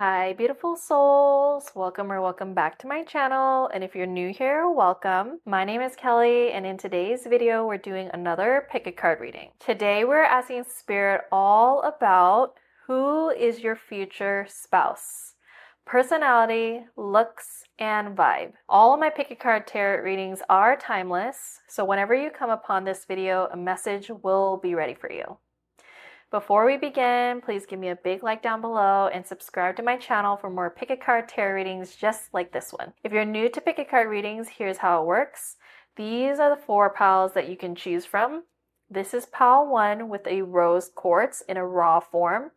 Hi, beautiful souls. Welcome back to my channel. And if you're new here, welcome. My name is Kelly, and in today's video, we're doing another pick a card reading. Today, we're asking Spirit all about who is your future spouse. Personality, looks, and vibe. All of my pick a card tarot readings are timeless, so whenever you come upon this video, a message will be ready for you. Before we begin, please give me a big like down below and subscribe to my channel for more pick a card tarot readings just like this one. If you're new to pick a card readings, here's how it works. These are the 4 piles that you can choose from. This is pile 1 with a rose quartz in a raw form.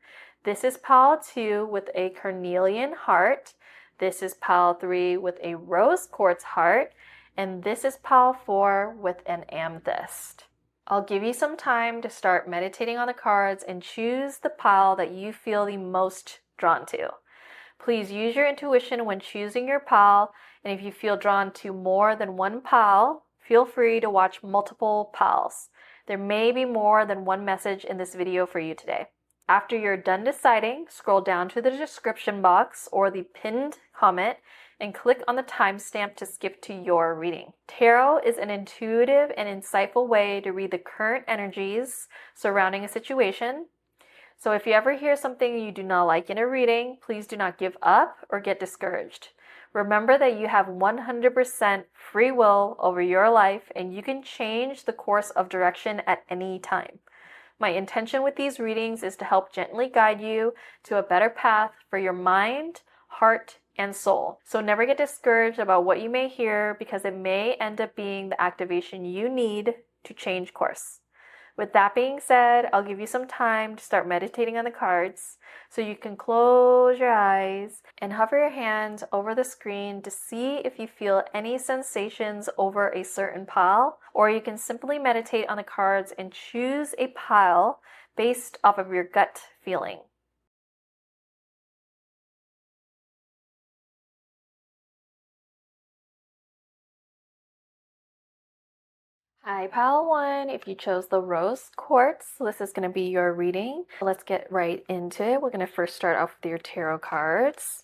This is pile 2 with a carnelian heart. This is pile 3 with a rose quartz heart. And this is pile 4 with an amethyst. I'll give you some time to start meditating on the cards and choose the pile that you feel the most drawn to. Please use your intuition when choosing your pile, and if you feel drawn to more than one pile, feel free to watch multiple piles. There may be more than one message in this video for you today. After you're done deciding, scroll down to the description box or the pinned comment and click on the timestamp to skip to your reading. Tarot is an intuitive and insightful way to read the current energies surrounding a situation. So if you ever hear something you do not like in a reading, please do not give up or get discouraged. Remember that you have 100% free will over your life and you can change the course of direction at any time. My intention with these readings is to help gently guide you to a better path for your mind, heart, and soul. So never get discouraged about what you may hear because it may end up being the activation you need to change course. With that being said, I'll give you some time to start meditating on the cards so you can close your eyes and hover your hand over the screen to see if you feel any sensations over a certain pile, or you can simply meditate on the cards and choose a pile based off of your gut feeling. Hi, pile 1. If you chose the rose quartz, this is going to be your reading. Let's get right into it. We're going to first start off with your tarot cards.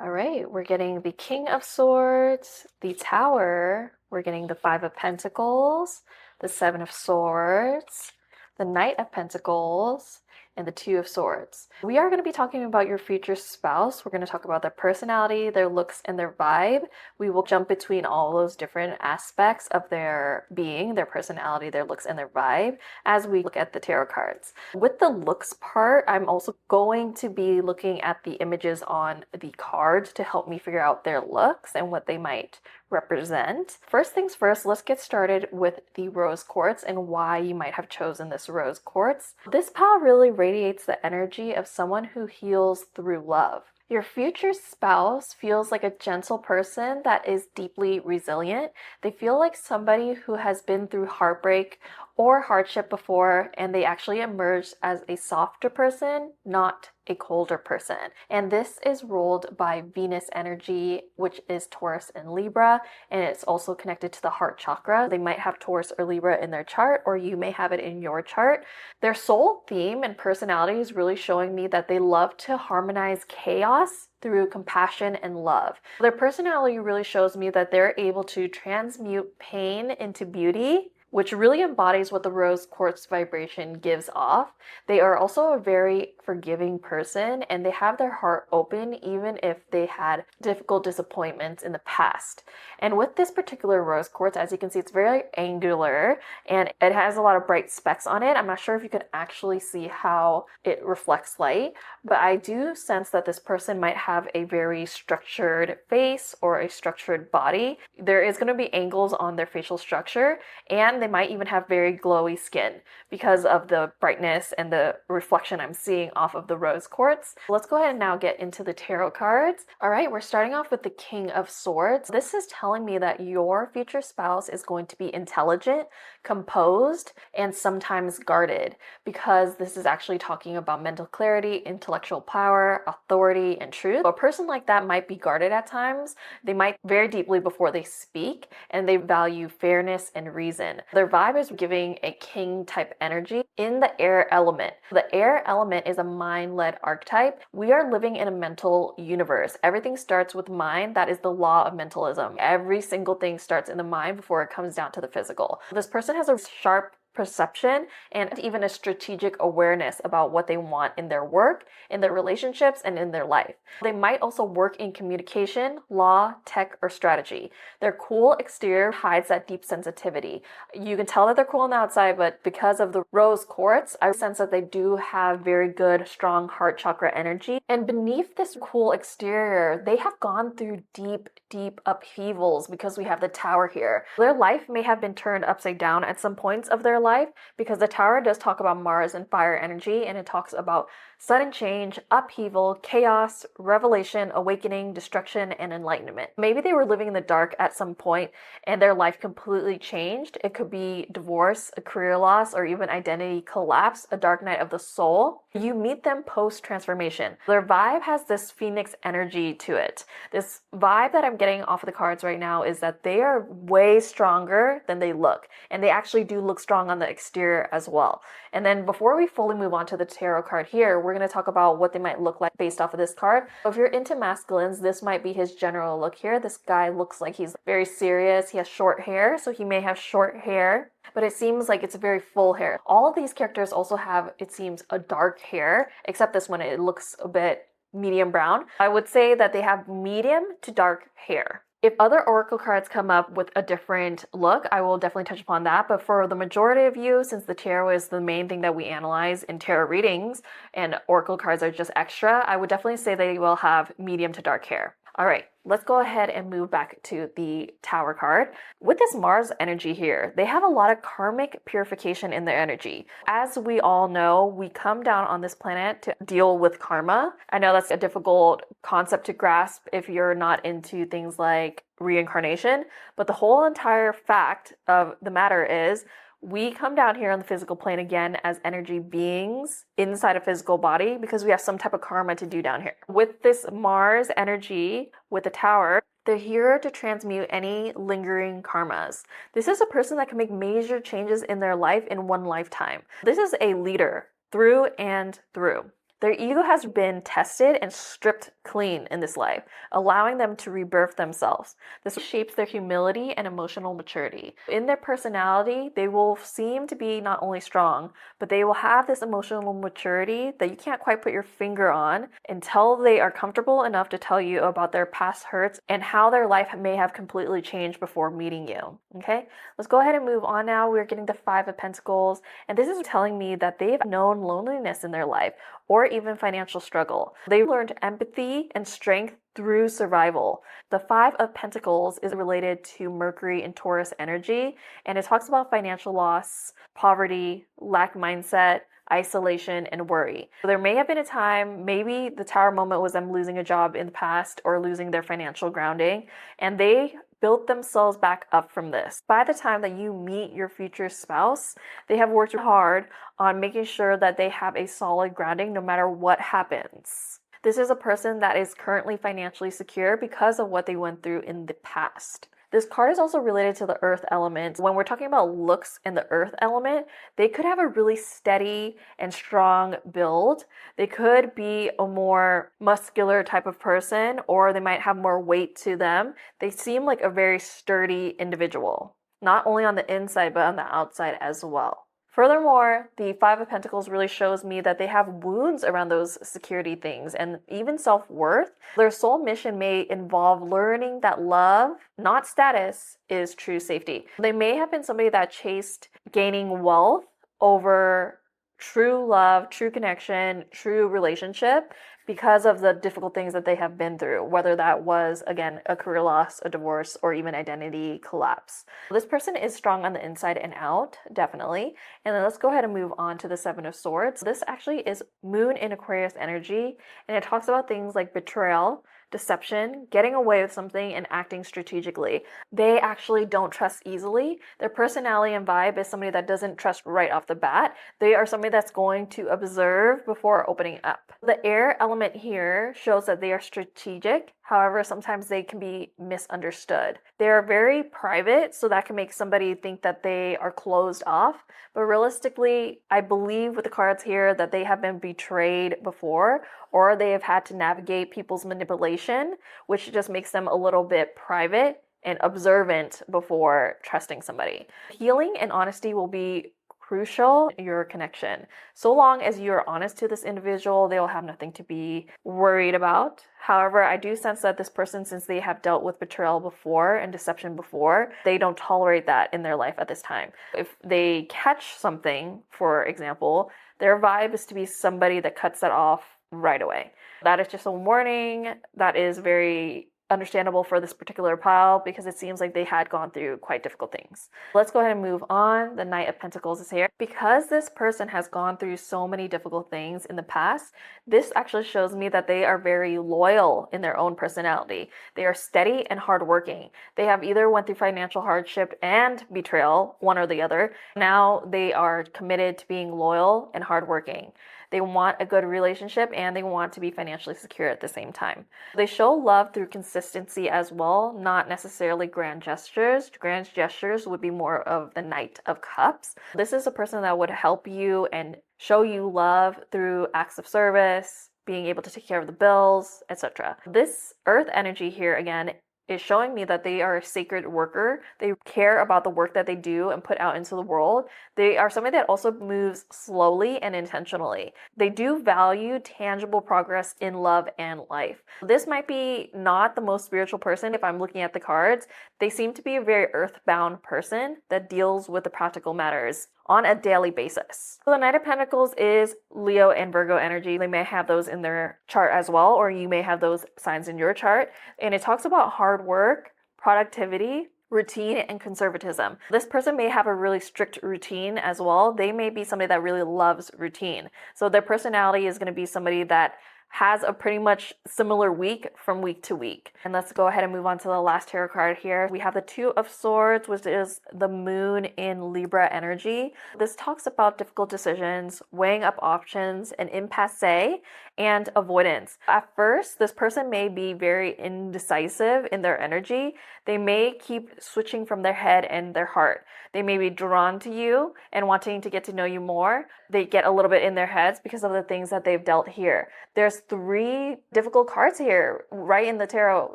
All right, we're getting the King of Swords, the Tower. We're getting the 5 of Pentacles, the 7 of Swords, the Knight of Pentacles, and the 2 of Swords. We are going to be talking about your future spouse. We're going to talk about their personality, their looks, and their vibe. We will jump between all those different aspects of their being, their personality, their looks, and their vibe as we look at the tarot cards. With the looks part, I'm also going to be looking at the images on the cards to help me figure out their looks and what they might represent. First things first, let's get started with the rose quartz and why you might have chosen this rose quartz. This pile really radiates the energy of someone who heals through love. Your future spouse feels like a gentle person that is deeply resilient. They feel like somebody who has been through heartbreak or hardship before, and they actually emerged as a softer person, not a colder person. And this is ruled by Venus energy, which is Taurus and Libra, and it's also connected to the heart chakra. They might have Taurus or Libra in their chart, or you may have it in your chart. Their soul theme and personality is really showing me that they love to harmonize chaos through compassion and love. Their personality really shows me that they're able to transmute pain into beauty, which really embodies what the rose quartz vibration gives off. They are also a very forgiving person, and they have their heart open even if they had difficult disappointments in the past. And with this particular rose quartz, as you can see, it's very angular and it has a lot of bright specks on it. I'm not sure if you can actually see how it reflects light, but I do sense that this person might have a very structured face or a structured body. There is going to be angles on their facial structure, and they might even have very glowy skin because of the brightness and the reflection I'm seeing off of the rose quartz. Let's go ahead and now get into the tarot cards. All right, we're starting off with the King of Swords. This is telling me that your future spouse is going to be intelligent, composed, and sometimes guarded, because this is actually talking about mental clarity, intellectual power, authority, and truth. A person like that might be guarded at times. They might very deeply before they speak, and they value fairness and reason. Their vibe is giving a king type energy in the air element. The air element is a mind-led archetype. We are living in a mental universe. Everything starts with mind. That is the law of mentalism. Every single thing starts in the mind before it comes down to the physical. This person has a sharp perception and even a strategic awareness about what they want in their work, in their relationships, and in their life. They might also work in communication, law, tech, or strategy. Their cool exterior hides that deep sensitivity. You can tell that they're cool on the outside, but because of the rose quartz, I sense that they do have very good, strong heart chakra energy. And beneath this cool exterior, they have gone through deep, deep upheavals because we have the tower here. Their life may have been turned upside down at some points of their life, because the tower does talk about Mars and fire energy, and it talks about sudden change, upheaval, chaos, revelation, awakening, destruction, and enlightenment. Maybe they were living in the dark at some point and their life completely changed. It could be divorce, a career loss, or even identity collapse, a dark night of the soul. You meet them post-transformation. Their vibe has this phoenix energy to it. This vibe that I'm getting off of the cards right now is that they are way stronger than they look, and they actually do look strong on the exterior as well. And then before we fully move on to the tarot card here, we're going to talk about what they might look like based off of this card. So if you're into masculines, this might be his general look here. This guy looks like he's very serious. He has short hair, so he may have short hair, but it seems like it's very full hair. All of these characters also have, it seems, a dark hair, except this one, it looks a bit medium brown. I would say that they have medium to dark hair. If other oracle cards come up with a different look, I will definitely touch upon that. But for the majority of you, since the tarot is the main thing that we analyze in tarot readings and oracle cards are just extra, I would definitely say they will have medium to dark hair. All right, let's go ahead and move back to the Tower card. With this Mars energy here, they have a lot of karmic purification in their energy. As we all know, we come down on this planet to deal with karma. I know that's a difficult concept to grasp if you're not into things like reincarnation, but the whole entire fact of the matter is we come down here on the physical plane again as energy beings inside a physical body because we have some type of karma to do down here. With this Mars energy, with the Tower, they're here to transmute any lingering karmas. This is a person that can make major changes in their life in one lifetime. This is a leader through and through. Their ego has been tested and stripped clean in this life, allowing them to rebirth themselves. This shapes their humility and emotional maturity. In their personality, they will seem to be not only strong, but they will have this emotional maturity that you can't quite put your finger on until they are comfortable enough to tell you about their past hurts and how their life may have completely changed before meeting you. Okay, let's go ahead and move on now. We're getting the Five of Pentacles, and this is telling me that they've known loneliness in their life or even financial struggle. They learned empathy and strength through survival. The Five of Pentacles is related to Mercury and Taurus energy, and it talks about financial loss, poverty, lack mindset, isolation, and worry. There may have been a time, maybe the Tower moment was them losing a job in the past or losing their financial grounding, and they built themselves back up from this. By the time that you meet your future spouse, they have worked hard on making sure that they have a solid grounding no matter what happens. This is a person that is currently financially secure because of what they went through in the past. This card is also related to the earth element. When we're talking about looks in the earth element, they could have a really steady and strong build. They could be a more muscular type of person, or they might have more weight to them. They seem like a very sturdy individual, not only on the inside, but on the outside as well. Furthermore, the Five of Pentacles really shows me that they have wounds around those security things and even self-worth. Their soul mission may involve learning that love, not status, is true safety. They may have been somebody that chased gaining wealth over true love, true connection, true relationship because of the difficult things that they have been through, whether that was, again, a career loss, a divorce, or even identity collapse. This person is strong on the inside and out, definitely. And then let's go ahead and move on to the Seven of Swords. This actually is Moon in Aquarius energy, and it talks about things like betrayal, deception, getting away with something, and acting strategically. They actually don't trust easily. Their personality and vibe is somebody that doesn't trust right off the bat. They are somebody that's going to observe before opening up. The air element element here shows that they are strategic. However, sometimes they can be misunderstood. They are very private, so that can make somebody think that they are closed off. But realistically, I believe with the cards here that they have been betrayed before, or they have had to navigate people's manipulation, which just makes them a little bit private and observant before trusting somebody. Healing and honesty will be crucial in your connection. So long as you're honest to this individual, they'll have nothing to be worried about. However, I do sense that this person, since they have dealt with betrayal before and deception before, they don't tolerate that in their life at this time. If they catch something, for example, their vibe is to be somebody that cuts that off right away. That is just a warning. That is very understandable for this particular pile because it seems like they had gone through quite difficult things. Let's go ahead and move on. The Knight of Pentacles is here. Because this person has gone through so many difficult things in the past, this actually shows me that they are very loyal in their own personality. They are steady and hardworking. They have either went through financial hardship and betrayal, one or the other. Now they are committed to being loyal and hardworking. They want a good relationship and they want to be financially secure at the same time. They show love through consistency as well, not necessarily grand gestures. Grand gestures would be more of the Knight of Cups. This is a person that would help you and show you love through acts of service, being able to take care of the bills, etc. This earth energy here again is showing me that they are a sacred worker. They care about the work that they do and put out into the world. They are somebody that also moves slowly and intentionally. They do value tangible progress in love and life. This might be not the most spiritual person if I'm looking at the cards. They seem to be a very earthbound person that deals with the practical matters on a daily basis. So the Knight of Pentacles is Leo and Virgo energy. They may have those in their chart as well, or you may have those signs in your chart. And it talks about hard work, productivity, routine, and conservatism. This person may have a really strict routine as well. They may be somebody that really loves routine. So their personality is going to be somebody that has a pretty much similar week from week to week. And let's go ahead and move on to the last tarot card here. We have the Two of Swords, which is the moon in Libra energy. This talks about difficult decisions, weighing up options, an impasse, and avoidance. At first, this person may be very indecisive in their energy. They may keep switching from their head and their heart. They may be drawn to you and wanting to get to know you more. They get a little bit in their heads because of the things that they've dealt here. There's 3 difficult cards here right in the tarot.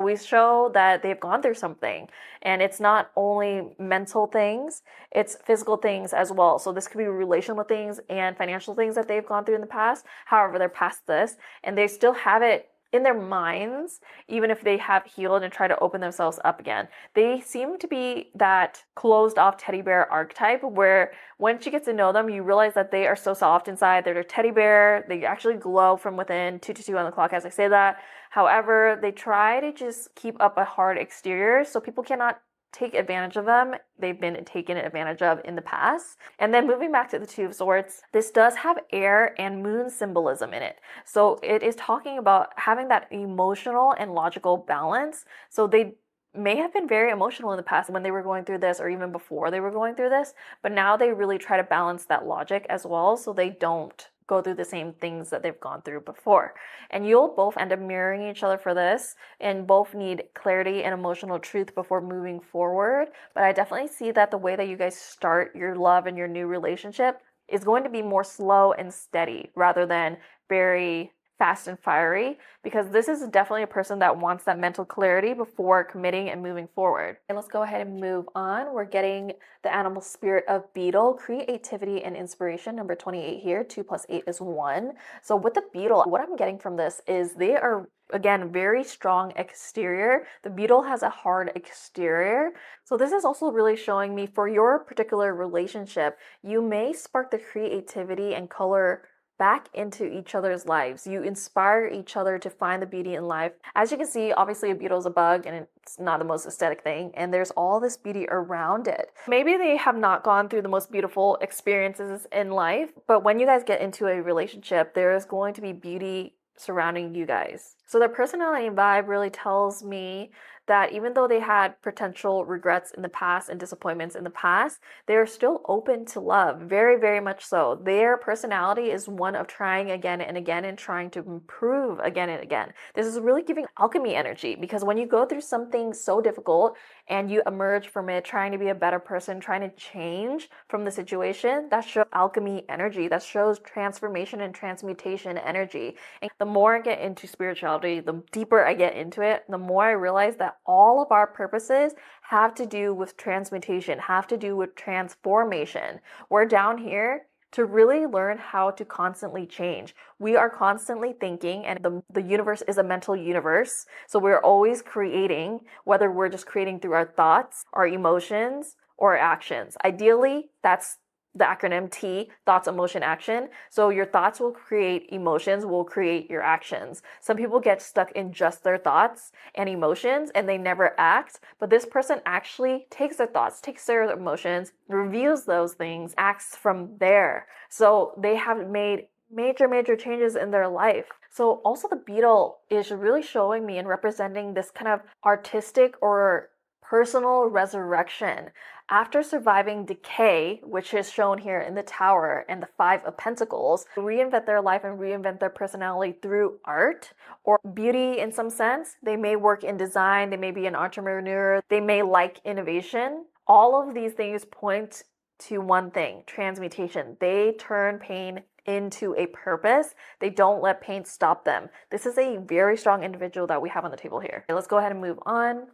We show that they've gone through something, and it's not only mental things, it's physical things as well. So this could be relational things and financial things that they've gone through in the past. However, they're past this and they still have it in their minds, even if they have healed and try to open themselves up again. They seem to be that closed off teddy bear archetype where once you get to know them, you realize that they are so soft inside. They're a teddy bear. They actually glow from within, 2 to 2 on the clock as I say that. However, they try to just keep up a hard exterior so people cannot take advantage of them. They've been taken advantage of in the past. And then moving back to the Two of Swords, this does have air and moon symbolism in it. So it is talking about having that emotional and logical balance. So they may have been very emotional in the past when they were going through this or even before they were going through this, but now they really try to balance that logic as well so they don't go through the same things that they've gone through before. And you'll both end up mirroring each other for this and both need clarity and emotional truth before moving forward. But I definitely see that the way that you guys start your love and your new relationship is going to be more slow and steady rather than very fast and fiery, because this is definitely a person that wants that mental clarity before committing and moving forward. And let's go ahead and move on. We're getting the animal spirit of beetle, creativity and inspiration, number 28 here. 2 + 8 is 1. So with the beetle, what I'm getting from this is they are, again, very strong exterior. The beetle has a hard exterior. So this is also really showing me for your particular relationship, you may spark the creativity and color back into each other's lives. You inspire each other to find the beauty in life. As you can see, obviously a beetle is a bug and it's not the most aesthetic thing, and there's all this beauty around it. Maybe they have not gone through the most beautiful experiences in life, but when you guys get into a relationship, there is going to be beauty surrounding you guys. So their personality and vibe really tells me that even though they had potential regrets in the past and disappointments in the past, they are still open to love, very, very much so. Their personality is one of trying again and again and trying to improve again and again. This is really giving alchemy energy, because when you go through something so difficult and you emerge from it trying to be a better person, trying to change from the situation, that shows alchemy energy, that shows transformation and transmutation energy. And the more I get into spirituality, the deeper I get into it, the more I realize that all of our purposes have to do with transmutation, have to do with transformation. We're down here to really learn how to constantly change. We are constantly thinking, and the universe is a mental universe. So we're always creating, whether we're just creating through our thoughts, our emotions, or actions. Ideally, that's the acronym T, thoughts, emotion, action. So your thoughts will create emotions, will create your actions. Some people get stuck in just their thoughts and emotions and they never act. But this person actually takes their thoughts, takes their emotions, reviews those things, acts from there. So they have made major changes in their life. So also the beetle is really showing me and representing this kind of artistic or personal resurrection. After surviving decay, which is shown here in the Tower and the Five of Pentacles, reinvent their life and reinvent their personality through art or beauty in some sense. They may work in design, they may be an entrepreneur, they may like innovation. All of these things point to one thing: transmutation. They turn pain into a purpose. They don't let pain stop them. This is a very strong individual that we have on the table here. Okay, let's go ahead and move on.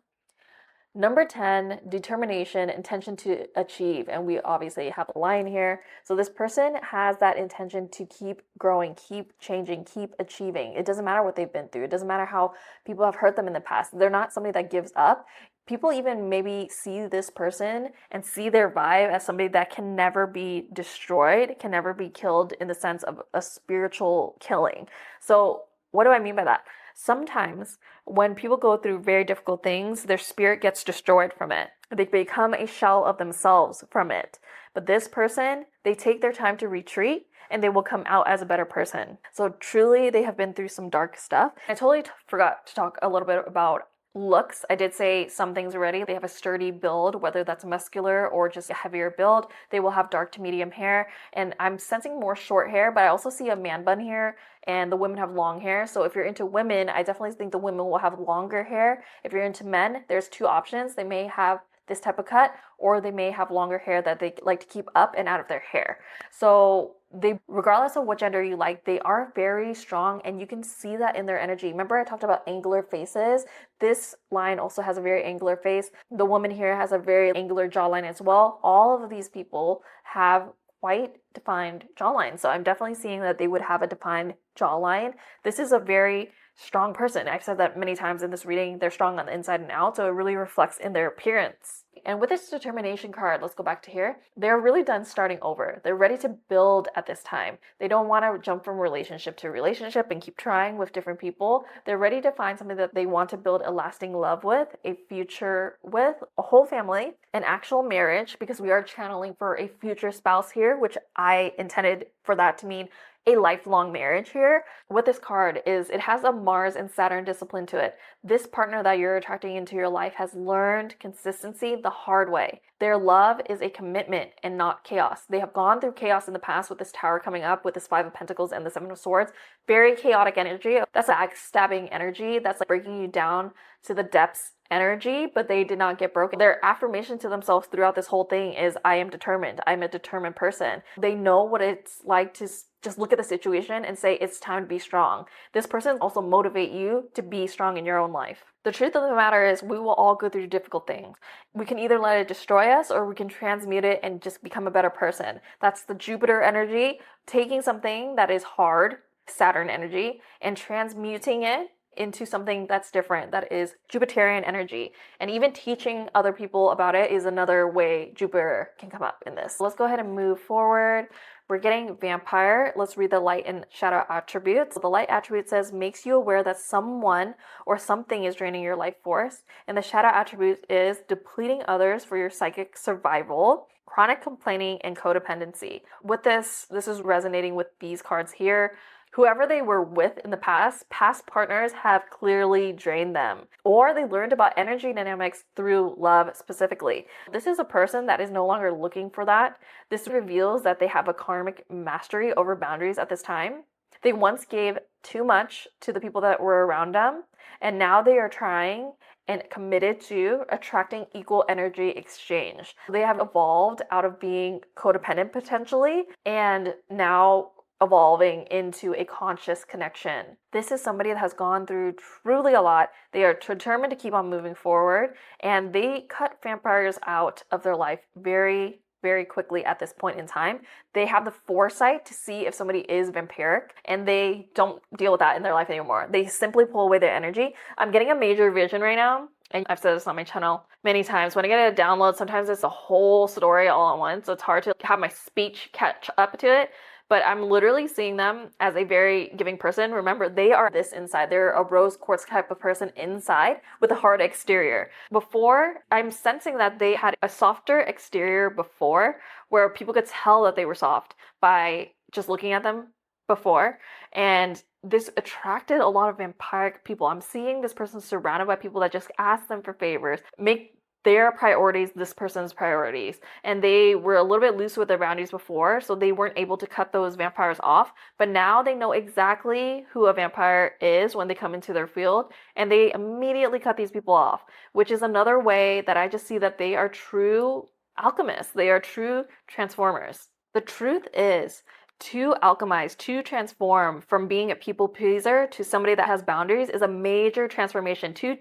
Number 10, determination, intention to achieve. And we obviously have a lion here. So this person has that intention to keep growing, keep changing, keep achieving. It doesn't matter what they've been through. It doesn't matter how people have hurt them in the past. They're not somebody that gives up. People even maybe see this person and see their vibe as somebody that can never be destroyed, can never be killed in the sense of a spiritual killing. So what do I mean by that? Sometimes when people go through very difficult things, their spirit gets destroyed from it. They become a shell of themselves from it. But this person, they take their time to retreat and they will come out as a better person. So truly, they have been through some dark stuff. I totally forgot to talk a little bit about looks. I did say some things already. They have a sturdy build, whether that's muscular or just a heavier build. They will have dark to medium hair, and I'm sensing more short hair, but I also see a man bun here, and the women have long hair. So if you're into women, I definitely think the women will have longer hair. If you're into men, there's two options. They may have this type of cut, or they may have longer hair that they like to keep up and out of their hair. So they, regardless of what gender you like, they are very strong, and you can see that in their energy. Remember I talked about angular faces? This line also has a very angular face. The woman here has a very angular jawline as well. All of these people have quite defined jawline. So I'm definitely seeing that they would have a defined jawline. This is a very strong person. I've said that many times in this reading. They're strong on the inside and out, so it really reflects in their appearance. And with this determination card, let's go back to here. They're really done starting over. They're ready to build at this time. They don't want to jump from relationship to relationship and keep trying with different people. They're ready to find something that they want to build a lasting love with, a future with, a whole family, an actual marriage, because we are channeling for a future spouse here, which I intended for that to mean a lifelong marriage here. What this card is, it has a Mars and Saturn discipline to it. This partner that you're attracting into your life has learned consistency the hard way. Their love is a commitment and not chaos. They have gone through chaos in the past with this Tower coming up, with this Five of Pentacles and the Seven of Swords. Very chaotic energy. That's backstabbing energy. That's like breaking you down to the depths energy, but they did not get broken. Their affirmation to themselves throughout this whole thing is, I am determined. I'm a determined person. They know what it's like to just look at the situation and say, it's time to be strong. This person also motivate you to be strong in your own life. The truth of the matter is, we will all go through difficult things. We can either let it destroy us, or we can transmute it and just become a better person. That's the Jupiter energy, taking something that is hard, Saturn energy, and transmuting it into something that's different, that is Jupiterian energy. And even teaching other people about it is another way Jupiter can come up in this. Let's go ahead and move forward. We're getting vampire. Let's read the light and shadow attributes. The light attribute says, makes you aware that someone or something is draining your life force. And the shadow attribute is depleting others for your psychic survival, chronic complaining, and codependency. With this is resonating with these cards here. Whoever they were with in the past partners have clearly drained them, or they learned about energy dynamics through love specifically. This is a person that is no longer looking for that. This reveals that they have a karmic mastery over boundaries at this time. They once gave too much to the people that were around them, and now they are trying and committed to attracting equal energy exchange. They have evolved out of being codependent potentially, and now evolving into a conscious connection. This is somebody that has gone through truly a lot. They are determined to keep on moving forward, and they cut vampires out of their life very, very quickly at this point in time. They have the foresight to see if somebody is vampiric, and they don't deal with that in their life anymore. They simply pull away their energy. I'm getting a major vision right now, and I've said this on my channel many times. When I get a download, sometimes it's a whole story all at once, so it's hard to have my speech catch up to it. But I'm literally seeing them as a very giving person. Remember, they are this inside. They're a rose quartz type of person inside with a hard exterior. Before, I'm sensing that they had a softer exterior before, where people could tell that they were soft by just looking at them before. And this attracted a lot of vampiric people. I'm seeing this person surrounded by people that just ask them for favors, make their priorities this person's priorities, and they were a little bit loose with their boundaries before, so they weren't able to cut those vampires off. But now they know exactly who a vampire is when they come into their field, and they immediately cut these people off, which is another way that I just see that they are true alchemists. They are true transformers. The truth is, to alchemize, to transform from being a people pleaser to somebody that has boundaries is a major transformation. 2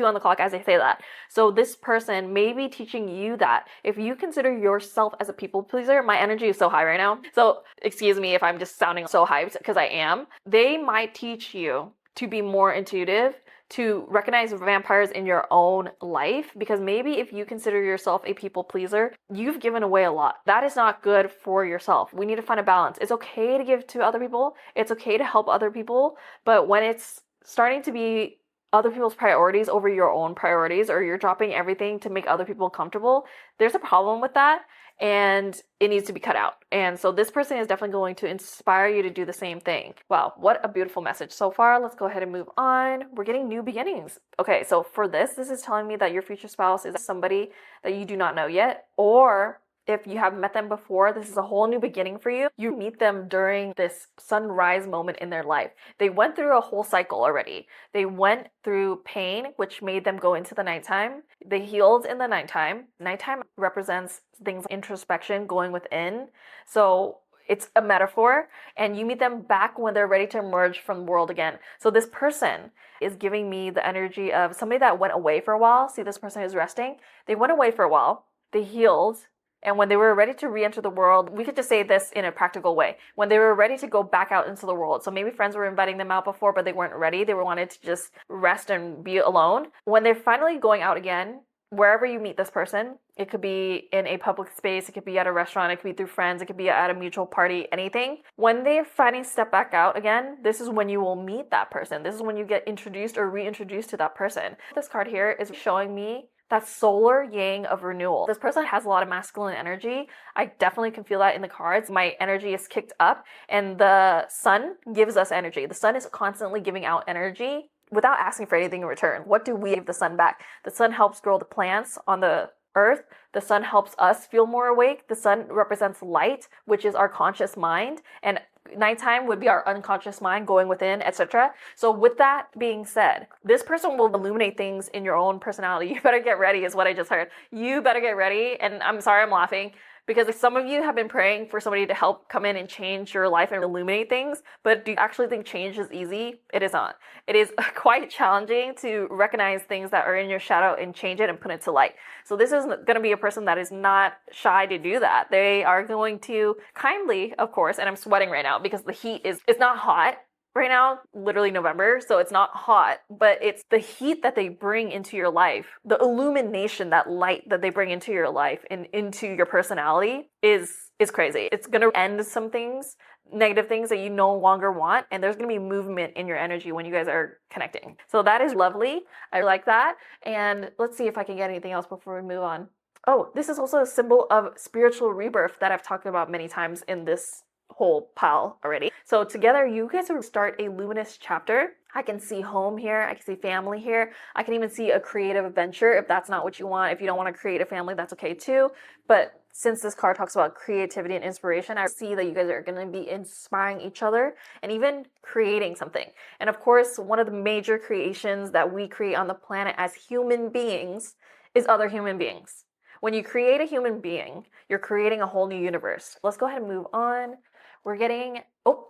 on the clock as I say that. So this person may be teaching you that. If you consider yourself as a people pleaser, my energy is so high right now. So excuse me if I'm just sounding so hyped, because I am. They might teach you to be more intuitive, to recognize vampires in your own life, because maybe if you consider yourself a people pleaser, you've given away a lot. That is not good for yourself. We need to find a balance. It's okay to give to other people. It's okay to help other people. But when it's starting to be other people's priorities over your own priorities, or you're dropping everything to make other people comfortable, there's a problem with that, and it needs to be cut out. And so this person is definitely going to inspire you to do the same thing. Wow, what a beautiful message so far. Let's go ahead and move on. We're getting new beginnings. Okay, so for this is telling me that your future spouse is somebody that you do not know yet, or if you have met them before, this is a whole new beginning for you. You meet them during this sunrise moment in their life. They went through a whole cycle already. They went through pain, which made them go into the nighttime. They healed in the nighttime. Nighttime represents things like introspection, going within. So it's a metaphor, and you meet them back when they're ready to emerge from the world again. So this person is giving me the energy of somebody that went away for a while. See, this person is resting. They went away for a while. They healed. And when they were ready to re-enter the world, we could just say this in a practical way. When they were ready to go back out into the world, so maybe friends were inviting them out before, but they weren't ready. They wanted to just rest and be alone. When they're finally going out again, wherever you meet this person, it could be in a public space, it could be at a restaurant, it could be through friends, it could be at a mutual party, anything. When they're finally step back out again, this is when you will meet that person. This is when you get introduced or reintroduced to that person. This card here is showing me that solar yang of renewal. This person has a lot of masculine energy. I definitely can feel that in the cards. My energy is kicked up, and the sun gives us energy. The sun is constantly giving out energy without asking for anything in return. What do we give the sun back? The sun helps grow the plants on the earth. The sun helps us feel more awake. The sun represents light, which is our conscious mind, and nighttime would be our unconscious mind going within, etc. So with that being said, this person will illuminate things in your own personality. You better get ready is what I just heard. You better get ready. And I'm sorry I'm laughing, because some of you have been praying for somebody to help come in and change your life and illuminate things, but do you actually think change is easy? It is not. It is quite challenging to recognize things that are in your shadow and change it and put it to light. So this is going to be a person that is not shy to do that. They are going to kindly, of course, and I'm sweating right now because the heat it's not hot right now, literally November, so it's not hot, but it's the heat that they bring into your life, the illumination, that light that they bring into your life and into your personality is crazy. It's gonna end some things, negative things that you no longer want, and there's gonna be movement in your energy when you guys are connecting. So that is lovely. I like that. And let's see if I can get anything else before we move on. Oh, this is also a symbol of spiritual rebirth that I've talked about many times in this whole pile already. So together, you guys will start a luminous chapter. I can see home here. I can see family here. I can even see a creative adventure if that's not what you want. If you don't want to create a family, that's okay too. But since this card talks about creativity and inspiration, I see that you guys are going to be inspiring each other and even creating something. And of course, one of the major creations that we create on the planet as human beings is other human beings. When you create a human being, you're creating a whole new universe. Let's go ahead and move on. We're getting, oh,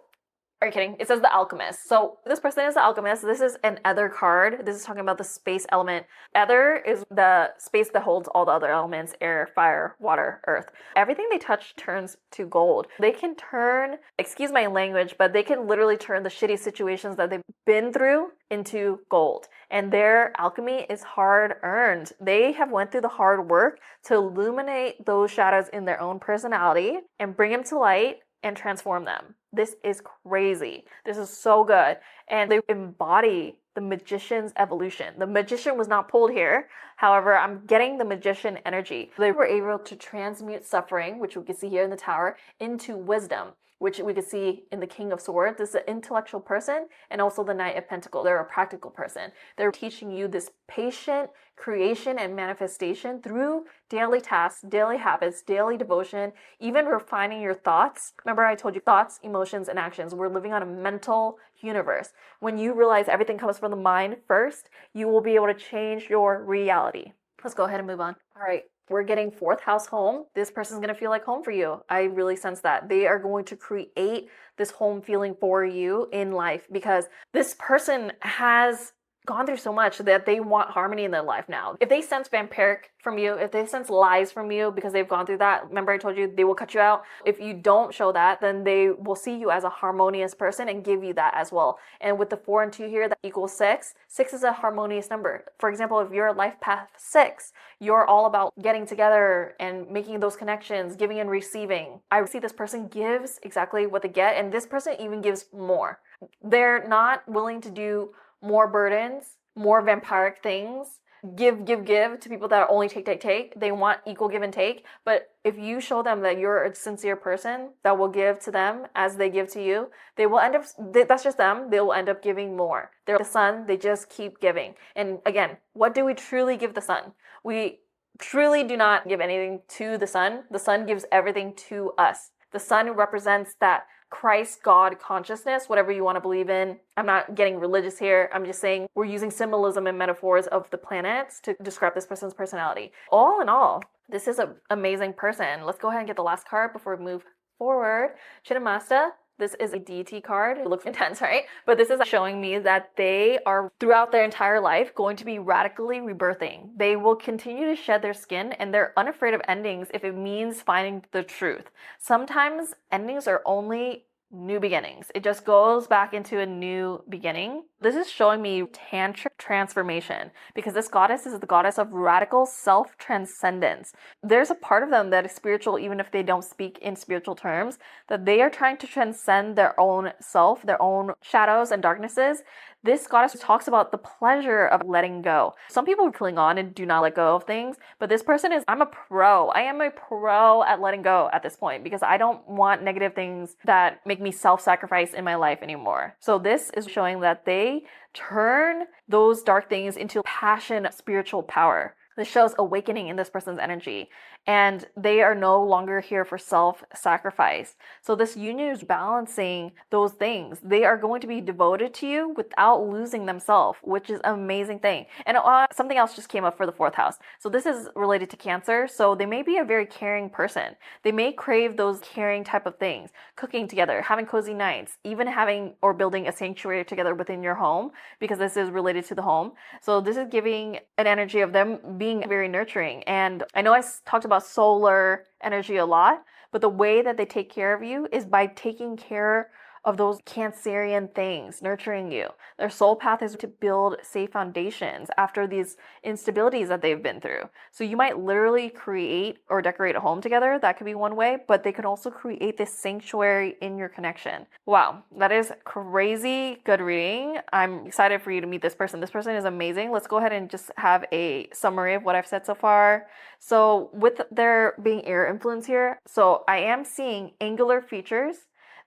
are you kidding? It says the alchemist. So this person is the alchemist. This is an ether card. This is talking about the space element. Ether is the space that holds all the other elements: air, fire, water, earth. Everything they touch turns to gold. They can turn, excuse my language, but they can literally turn the shitty situations that they've been through into gold. And their alchemy is hard earned. They have went through the hard work to illuminate those shadows in their own personality and bring them to light and transform them. This is crazy. This is so good. And they embody the magician's evolution. The magician was not pulled here. However, I'm getting the magician energy. They were able to transmute suffering, which we can see here in the tower, into wisdom, which we can see in the King of Swords. This is an intellectual person, and also the Knight of Pentacles. They're a practical person. They're teaching you this patient creation and manifestation through daily tasks, daily habits, daily devotion, even refining your thoughts. Remember I told you thoughts, emotions, and actions. We're living on a mental universe. When you realize everything comes from the mind first, you will be able to change your reality. Let's go ahead and move on. All right. We're getting fourth house home. This person's going to feel like home for you. I really sense that. They are going to create this home feeling for you in life because this person has gone through so much that they want harmony in their life now. If they sense vampiric from you, if they sense lies from you because they've gone through that, remember I told you they will cut you out. If you don't show that, then they will see you as a harmonious person and give you that as well. And with the 4 and 2 here, that equals 6. 6 is a harmonious number. For example, if you're a life path 6, you're all about getting together and making those connections, giving and receiving. I see this person gives exactly what they get, and this person even gives more. They're not willing to do more burdens, more vampiric things, give to people that only take. They want equal give and take. But if you show them that you're a sincere person that will give to them as they give to you, they will end up, that's just them, they will end up giving more. They're the sun, they just keep giving. And again, what do we truly give the sun? We truly do not give anything to the sun. The sun gives everything to us. The sun represents that Christ, God consciousness, whatever you want to believe in. I'm not getting religious here. I'm just saying we're using symbolism and metaphors of the planets to describe this person's personality. All in all, this is an amazing person. Let's go ahead and get the last card before we move forward. Chinnamasta. This is a deity card. It looks intense, right? But this is showing me that they are, throughout their entire life, going to be radically rebirthing. They will continue to shed their skin, and they're unafraid of endings if it means finding the truth. Sometimes endings are only new beginnings. It just goes back into a new beginning. This is showing me tantric transformation because this goddess is the goddess of radical self-transcendence. There's a part of them that is spiritual, even if they don't speak in spiritual terms, that they are trying to transcend their own self, their own shadows and darknesses. This goddess talks about the pleasure of letting go. Some people cling on and do not let go of things, but this person is, I'm a pro. I am a pro at letting go at this point because I don't want negative things that make me self-sacrifice in my life anymore. So this is showing that they turn those dark things into passion, spiritual power. This shows awakening in this person's energy, and they are no longer here for self-sacrifice. So this union is balancing those things. They are going to be devoted to you without losing themselves, which is an amazing thing. And something else just came up for the fourth house. So this is related to Cancer. So they may be a very caring person. They may crave those caring type of things, cooking together, having cozy nights, even having or building a sanctuary together within your home, because this is related to the home. So this is giving an energy of them being very nurturing. And I know I talked about solar energy a lot, but the way that they take care of you is by taking care of those Cancerian things, nurturing you. Their soul path is to build safe foundations after these instabilities that they've been through. So you might literally create or decorate a home together. That could be one way, but they could also create this sanctuary in your connection. Wow, that is crazy good reading. I'm excited for you to meet this person. This person is amazing. Let's go ahead and just have a summary of what I've said so far. So with there being air influence here, so I am seeing angular features.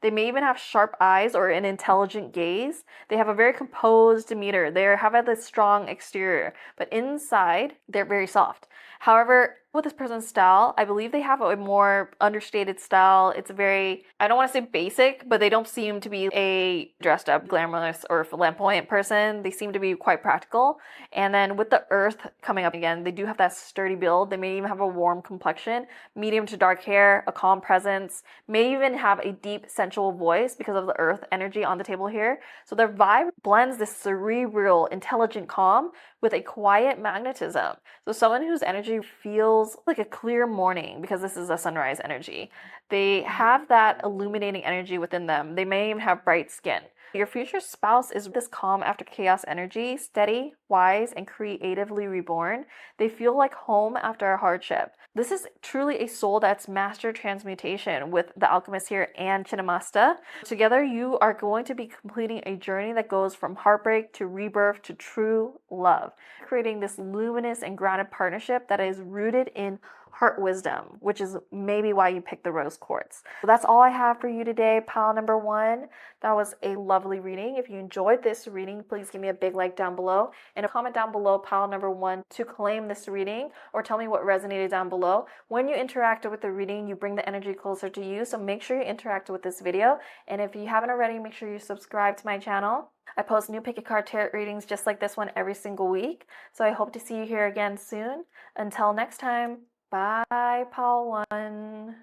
They may even have sharp eyes or an intelligent gaze. They have a very composed demeanor. They have this strong exterior, but inside, they're very soft. However, with this person's style, I believe they have a more understated style. It's very, I don't want to say basic, but they don't seem to be a dressed up, glamorous, or flamboyant person. They seem to be quite practical. And then with the earth coming up again, they do have that sturdy build. They may even have a warm complexion, medium to dark hair, a calm presence, may even have a deep sensual voice because of the earth energy on the table here. So their vibe blends this cerebral, intelligent calm with a quiet magnetism. So someone whose energy feels like a clear morning because this is a sunrise energy. They have that illuminating energy within them. They may even have bright skin. Your future spouse is this calm after chaos energy, steady, wise, and creatively reborn. They feel like home after a hardship. This is truly a soul that's mastered transmutation with the alchemist here and Chinnamasta. Together, you are going to be completing a journey that goes from heartbreak to rebirth to true love, creating this luminous and grounded partnership that is rooted in heart wisdom, which is maybe why you picked the rose quartz. So that's all I have for you today, pile number 1. That was a lovely reading. If you enjoyed this reading, please give me a big like down below and a comment down below, pile number 1, to claim this reading, or tell me what resonated down below. When you interacted with the reading, you bring the energy closer to you, so make sure you interact with this video. And if you haven't already, make sure you subscribe to my channel. I post new pick a card tarot readings just like this one every single week. So I hope to see you here again soon. Until next time, bye, pile 1.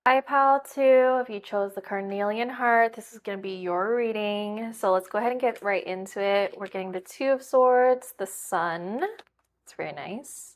Bye, pile 2. If you chose the Carnelian heart, this is going to be your reading. So let's go ahead and get right into it. We're getting the 2 of Swords, the Sun. It's very nice.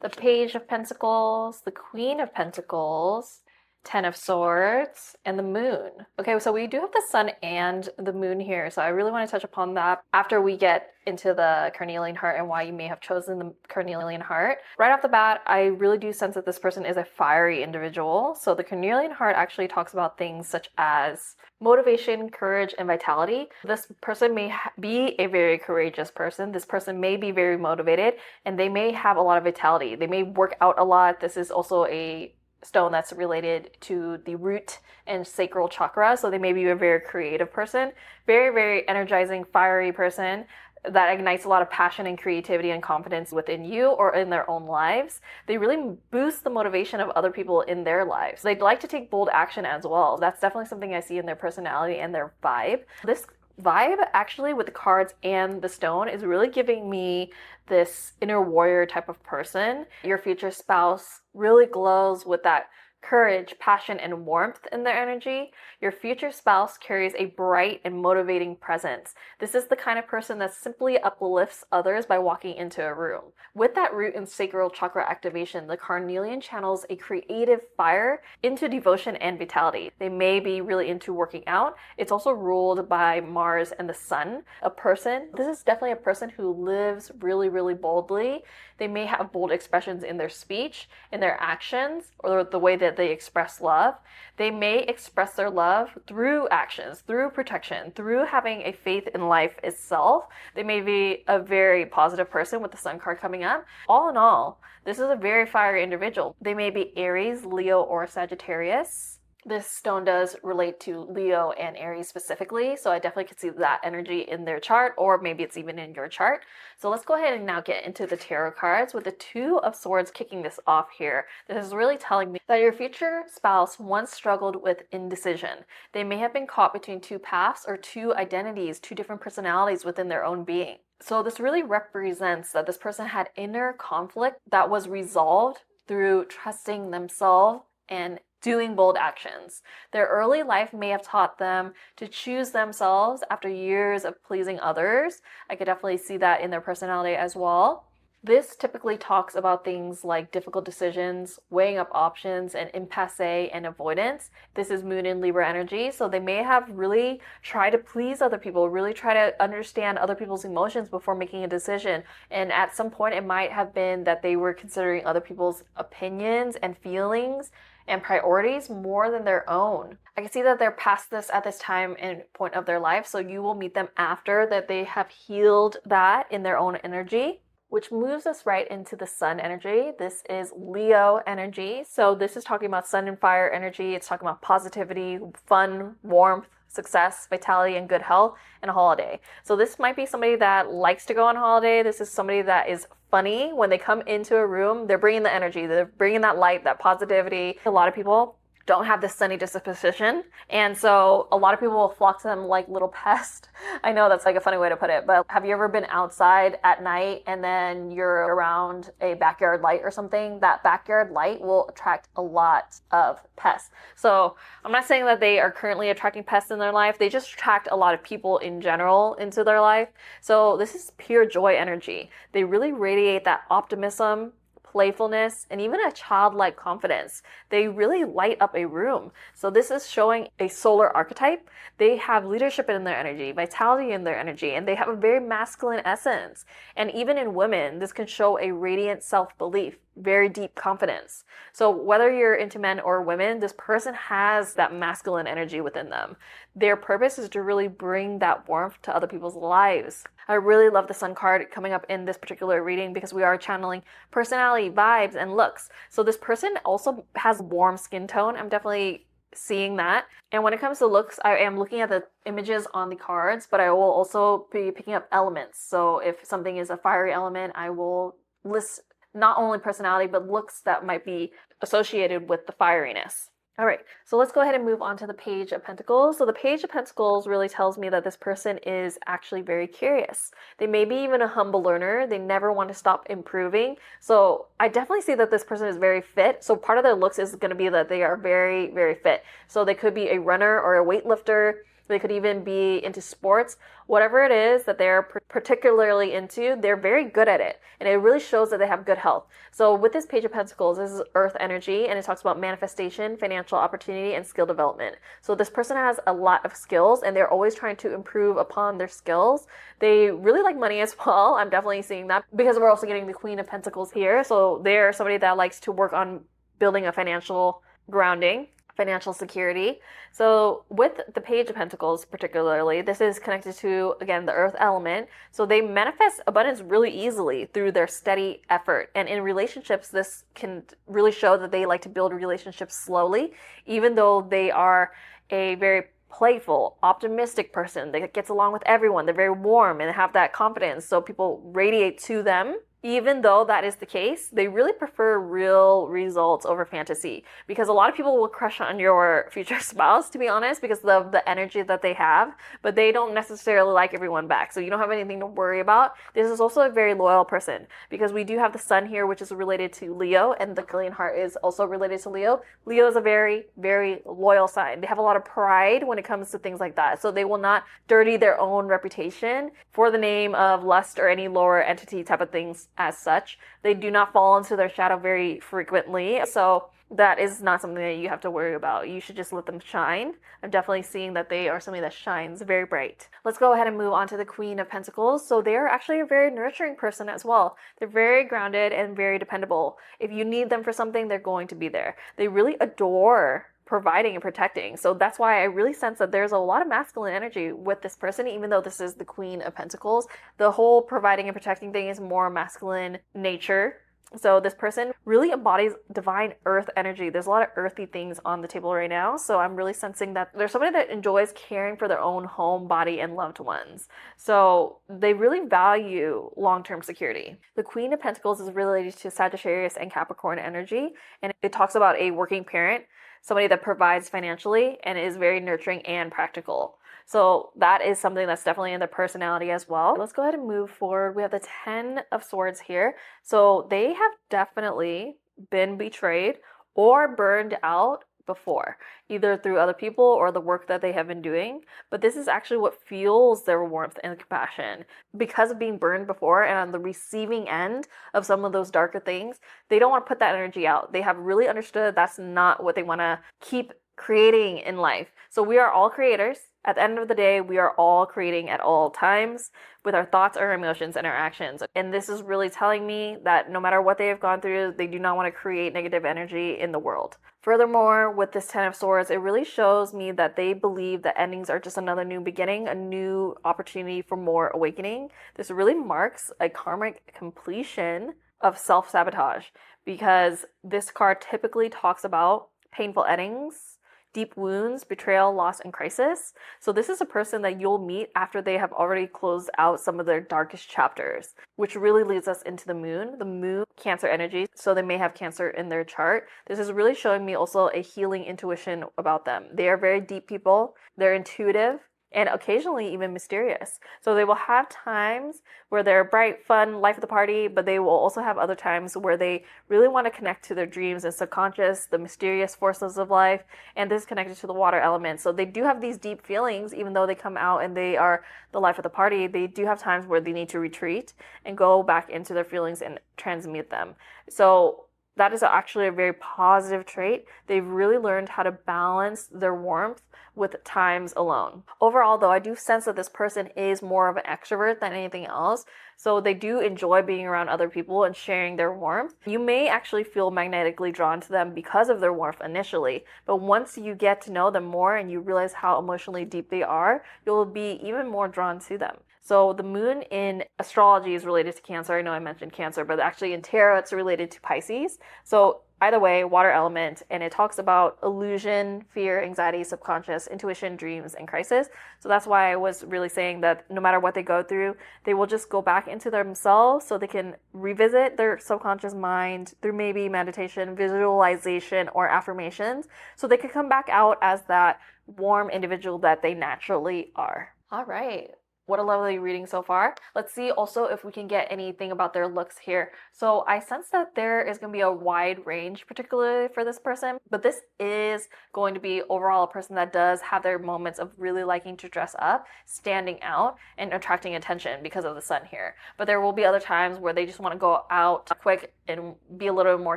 The Page of Pentacles, the Queen of Pentacles, 10 of Swords, and the Moon. Okay, so we do have the Sun and the Moon here, so I really want to touch upon that after we get into the Carnelian heart and why you may have chosen the Carnelian heart. Right off the bat, I really do sense that this person is a fiery individual. So the Carnelian heart actually talks about things such as motivation, courage, and vitality. This person may be a very courageous person. This person may be very motivated, and they may have a lot of vitality. They may work out a lot. This is also a stone that's related to the root and sacral chakra, so they may be a very creative person, very, very energizing, fiery person that ignites a lot of passion and creativity and confidence within you or in their own lives. They really boost the motivation of other people in their lives. They'd like to take bold action as well. That's definitely something I see in their personality and their vibe. This vibe actually with the cards and the stone is really giving me this inner warrior type of person. Your future spouse really glows with that courage, passion, and warmth in their energy. Your future spouse carries a bright and motivating presence. This is the kind of person that simply uplifts others by walking into a room. With that root and sacral chakra activation, the Carnelian channels a creative fire into devotion and vitality. They may be really into working out. It's also ruled by Mars and the Sun. This is definitely a person who lives really, really boldly. They may have bold expressions in their speech, in their actions, or the way that they express love. They may express their love through actions, through protection, through having a faith in life itself. They may be a very positive person with the Sun card coming up. All in all, this is a very fiery individual. They may be Aries, Leo, or Sagittarius. This stone does relate to Leo and Aries specifically, so I definitely could see that energy in their chart, or maybe it's even in your chart. So let's go ahead and now get into the tarot cards with the 2 of Swords kicking this off here. This is really telling me that your future spouse once struggled with indecision. They may have been caught between 2 paths or 2 identities, 2 different personalities within their own being. So this really represents that this person had inner conflict that was resolved through trusting themselves and doing bold actions. Their early life may have taught them to choose themselves after years of pleasing others. I could definitely see that in their personality as well. This typically talks about things like difficult decisions, weighing up options, and impasse and avoidance. This is Moon in Libra energy, so they may have really tried to please other people, really try to understand other people's emotions before making a decision. And at some point, it might have been that they were considering other people's opinions and feelings and priorities more than their own. I can see that they're past this at this time and point of their life, so you will meet them after that they have healed that in their own energy. which moves us right into the sun energy. This is Leo energy. So this is talking about sun and fire energy. It's talking about positivity, fun, warmth, success, vitality, and good health, and a holiday. So this might be somebody that likes to go on holiday. This is somebody that is funny. When they come into a room, they're bringing the energy, they're bringing that light, that positivity. A lot of people don't have this sunny disposition, and so a lot of people will flock to them like little pests. I know that's like a funny way to put it, but have you ever been outside at night and then you're around a backyard light or something? That backyard light will attract a lot of pests. So I'm not saying that they are currently attracting pests in their life, they just attract a lot of people in general into their life. So this is pure joy energy. They really radiate that optimism, playfulness, and even a childlike confidence. They really light up a room. So this is showing a solar archetype. They have leadership in their energy, vitality in their energy, and they have a very masculine essence. And even in women, this can show a radiant self-belief, very deep confidence. So whether you're into men or women, this person has that masculine energy within them. Their purpose is to really bring that warmth to other people's lives. I really love the sun card coming up in this particular reading because we are channeling personality, vibes, and looks. So this person also has warm skin tone. I'm definitely seeing that. And when it comes to looks, I am looking at the images on the cards, but I will also be picking up elements. So if something is a fiery element, I will list not only personality, but looks that might be associated with the fieriness. All right, so let's go ahead and move on to the Page of Pentacles. So the Page of Pentacles really tells me that this person is actually very curious. They may be even a humble learner. They never want to stop improving. So I definitely see that this person is very fit. So part of their looks is going to be that they are very, very fit. So they could be a runner or a weightlifter. They could even be into sports. Whatever it is that they're particularly into, they're very good at it. And it really shows that they have good health. So with this Page of Pentacles, this is Earth energy, and it talks about manifestation, financial opportunity, and skill development. So this person has a lot of skills, and they're always trying to improve upon their skills. They really like money as well. I'm definitely seeing that because we're also getting the Queen of Pentacles here. So they're somebody that likes to work on building a financial grounding, financial security. So with the Page of Pentacles particularly, this is connected to, again, the earth element. So they manifest abundance really easily through their steady effort. And in relationships, this can really show that they like to build relationships slowly, even though they are a very playful, optimistic person that gets along with everyone. They're very warm and have that confidence. So people radiate to them. Even though that is the case, they really prefer real results over fantasy, because a lot of people will crush on your future spouse, to be honest, because of the energy that they have, but they don't necessarily like everyone back. So you don't have anything to worry about. This is also a very loyal person because we do have the sun here, which is related to Leo, and the Carnelian heart is also related to Leo. Leo is a very, very loyal sign. They have a lot of pride when it comes to things like that. So they will not dirty their own reputation for the name of lust or any lower entity type of things. As such, they do not fall into their shadow very frequently. So that is not something that you have to worry about. You should just let them shine. I'm definitely seeing that they are somebody that shines very bright. Let's go ahead and move on to the Queen of Pentacles. So they are actually a very nurturing person as well. They're very grounded and very dependable. If you need them for something, they're going to be there. They really adore providing and protecting. So that's why I really sense that there's a lot of masculine energy with this person, even though this is the Queen of Pentacles. The whole providing and protecting thing is more masculine nature. So this person really embodies divine earth energy. There's a lot of earthy things on the table right now. So I'm really sensing that there's somebody that enjoys caring for their own home, body, and loved ones. So they really value long-term security. The Queen of Pentacles is related to Sagittarius and Capricorn energy. And it talks about a working parent, somebody that provides financially and is very nurturing and practical. So that is something that's definitely in their personality as well. Let's go ahead and move forward. We have the 10 of Swords here. So they have definitely been betrayed or burned out before, either through other people or the work that they have been doing. But this is actually what fuels their warmth and compassion. Because of being burned before and on the receiving end of some of those darker things, they don't want to put that energy out. They have really understood that's not what they want to keep creating in life. So we are all creators. At the end of the day, we are all creating at all times with our thoughts, our emotions, and our actions. And this is really telling me that no matter what they have gone through, they do not want to create negative energy in the world. Furthermore, with this Ten of Swords, it really shows me that they believe that endings are just another new beginning, a new opportunity for more awakening. This really marks a karmic completion of self-sabotage because this card typically talks about painful endings, deep wounds, betrayal, loss, and crisis. So this is a person that you'll meet after they have already closed out some of their darkest chapters, which really leads us into the moon, Cancer energy. So they may have Cancer in their chart. This is really showing me also a healing intuition about them. They are very deep people. They're intuitive and occasionally even mysterious. So they will have times where they're bright, fun, life of the party, but they will also have other times where they really want to connect to their dreams and subconscious, the mysterious forces of life, and this is connected to the water element. So they do have these deep feelings, even though they come out and they are the life of the party, they do have times where they need to retreat and go back into their feelings and transmute them. So that is actually a very positive trait. They've really learned how to balance their warmth with times alone. Overall, though, I do sense that this person is more of an extrovert than anything else. So they do enjoy being around other people and sharing their warmth. You may actually feel magnetically drawn to them because of their warmth initially, but once you get to know them more and you realize how emotionally deep they are, you'll be even more drawn to them. So the moon in astrology is related to Cancer. I know I mentioned Cancer, but actually in tarot it's related to Pisces. So either way, water element, and it talks about illusion, fear, anxiety, subconscious, intuition, dreams, and crisis. So that's why I was really saying that no matter what they go through, they will just go back into themselves so they can revisit their subconscious mind through maybe meditation, visualization, or affirmations, so they could come back out as that warm individual that they naturally are. All right. What a lovely reading so far. Let's see also if we can get anything about their looks here. So I sense that there is going to be a wide range, particularly for this person, but this is going to be overall a person that does have their moments of really liking to dress up, standing out, and attracting attention because of the sun here. But there will be other times where they just want to go out quick and be a little more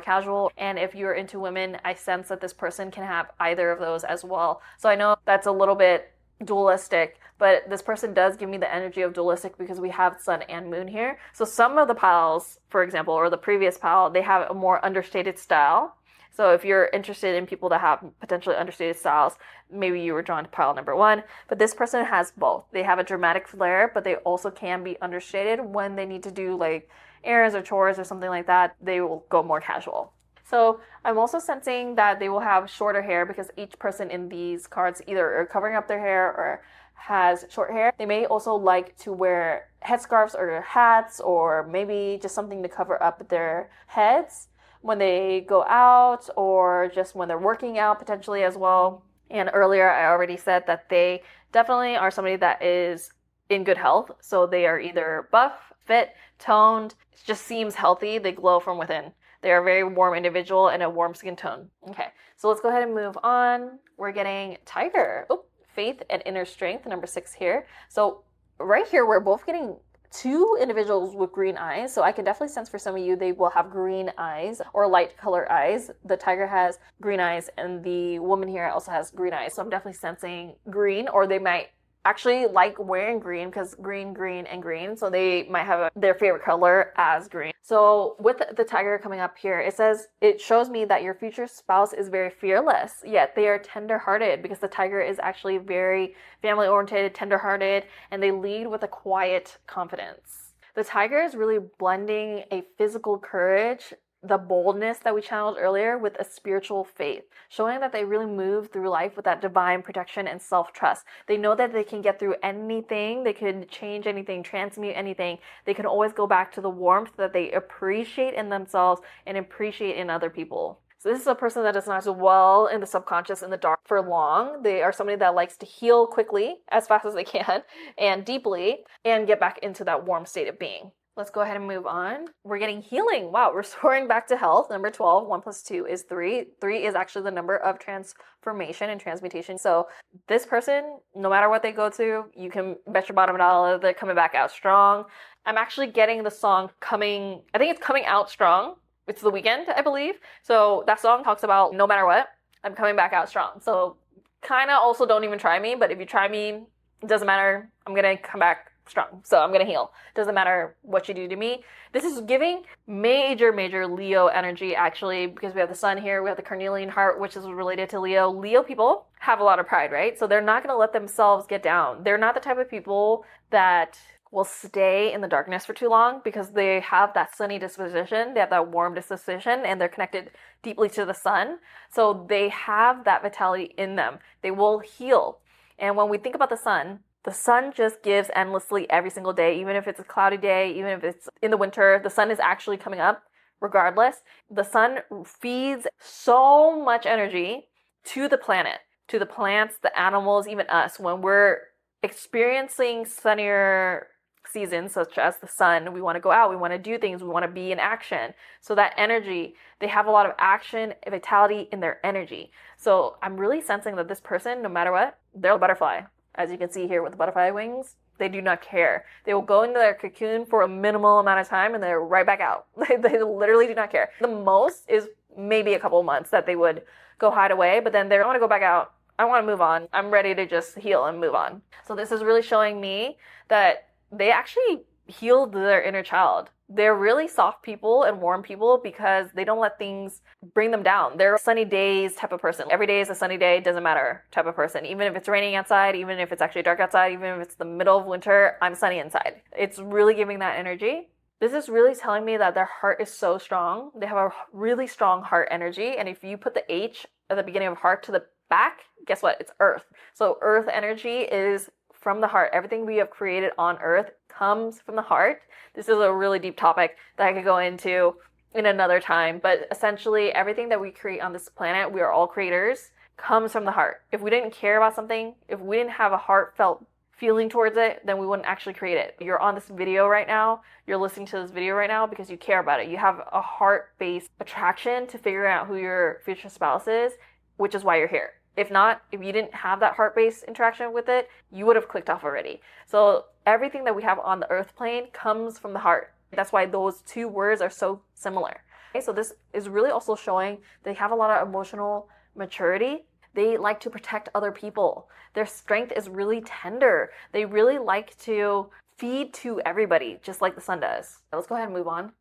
casual. And if you're into women, I sense that this person can have either of those as well. So I know that's a little bit dualistic, but this person does give me the energy of dualistic because we have sun and moon here. So some of the pals, for example, or the previous pal, they have a more understated style. So if you're interested in people that have potentially understated styles, maybe you were drawn to pile number one. But this person has both. They have a dramatic flair, but they also can be understated when they need to do like errands or chores or something like that. They will go more casual. So I'm also sensing that they will have shorter hair because each person in these cards either are covering up their hair or has short hair. They may also like to wear headscarves or hats or maybe just something to cover up their heads when they go out or just when they're working out potentially as well. And earlier I already said that they definitely are somebody that is in good health. So they are either buff, fit, toned, it just seems healthy. They glow from within. They're a very warm individual and a warm skin tone. Okay, so let's go ahead and move on. We're getting Tiger. Oh, faith and inner strength, number 6 here. So right here, we're both getting two individuals with green eyes. So I can definitely sense for some of you, they will have green eyes or light color eyes. The tiger has green eyes and the woman here also has green eyes. So I'm definitely sensing green, or they might actually like wearing green because green, green, and green. So they might have their favorite color as green. So with the tiger coming up here, it shows me that your future spouse is very fearless, yet they are tender-hearted because the tiger is actually very family-oriented, tender-hearted, and they lead with a quiet confidence. The tiger is really blending a physical courage, the boldness that we channeled earlier, with a spiritual faith, showing that they really move through life with that divine protection and self-trust. They know that they can get through anything, they can change anything, transmute anything. They can always go back to the warmth that they appreciate in themselves and appreciate in other people. So this is a person that does not dwell in the subconscious in the dark for long. They are somebody that likes to heal quickly, as fast as they can, and deeply, and get back into that warm state of being. Let's go ahead and move on. We're getting healing. Wow, restoring back to health. Number 12, 1 plus 2 is 3. 3 is actually the number of transformation and transmutation. So this person, no matter what they go through, you can bet your bottom dollar they're coming back out strong. I'm actually getting the song I think it's Coming Out Strong. It's The Weeknd, I believe. So that song talks about no matter what, I'm coming back out strong. So kind of also don't even try me, but if you try me, it doesn't matter. I'm going to come back strong. So I'm going to heal. Doesn't matter what you do to me. This is giving major Leo energy, actually, because we have the sun here. We have the Carnelian heart, which is related to Leo. Leo people have a lot of pride, right? So they're not going to let themselves get down. They're not the type of people that will stay in the darkness for too long because they have that sunny disposition. They have that warm disposition and they're connected deeply to the sun. So they have that vitality in them. They will heal. And when we think about the sun just gives endlessly every single day, even if it's a cloudy day, even if it's in the winter, the sun is actually coming up regardless. The sun feeds so much energy to the planet, to the plants, the animals, even us. When we're experiencing sunnier seasons, such as the sun, we want to go out, we want to do things, we want to be in action. So that energy, they have a lot of action, vitality in their energy. So I'm really sensing that this person, no matter what, they're a butterfly. As you can see here with the butterfly wings, they do not care. They will go into their cocoon for a minimal amount of time and they're right back out. They literally do not care. The most is maybe a couple of months that they would go hide away, but then I want to go back out. I want to move on. I'm ready to just heal and move on. So this is really showing me that they actually healed their inner child. They're really soft people and warm people because they don't let things bring them down. They're a sunny days type of person. Every day is a sunny day, doesn't matter type of person. Even if it's raining outside, even if it's actually dark outside, even if it's the middle of winter, I'm sunny inside. It's really giving that energy. This is really telling me that their heart is so strong. They have a really strong heart energy. And if you put the H at the beginning of heart to the back, guess what? It's earth. So earth energy is from the heart. Everything we have created on earth comes from the heart. This is a really deep topic that I could go into in another time, but essentially everything that we create on this planet, we are all creators, comes from the heart. If we didn't care about something, if we didn't have a heartfelt feeling towards it, then we wouldn't actually create it. You're on this video right now, you're listening to this video right now because you care about it. You have a heart-based attraction to figuring out who your future spouse is, which is why you're here. If not, if you didn't have that heart-based interaction with it, you would have clicked off already. So everything that we have on the earth plane comes from the heart. That's why those two words are so similar. Okay, so this is really also showing they have a lot of emotional maturity. They like to protect other people. Their strength is really tender. They really like to feed to everybody, just like the sun does. Let's go ahead and move on.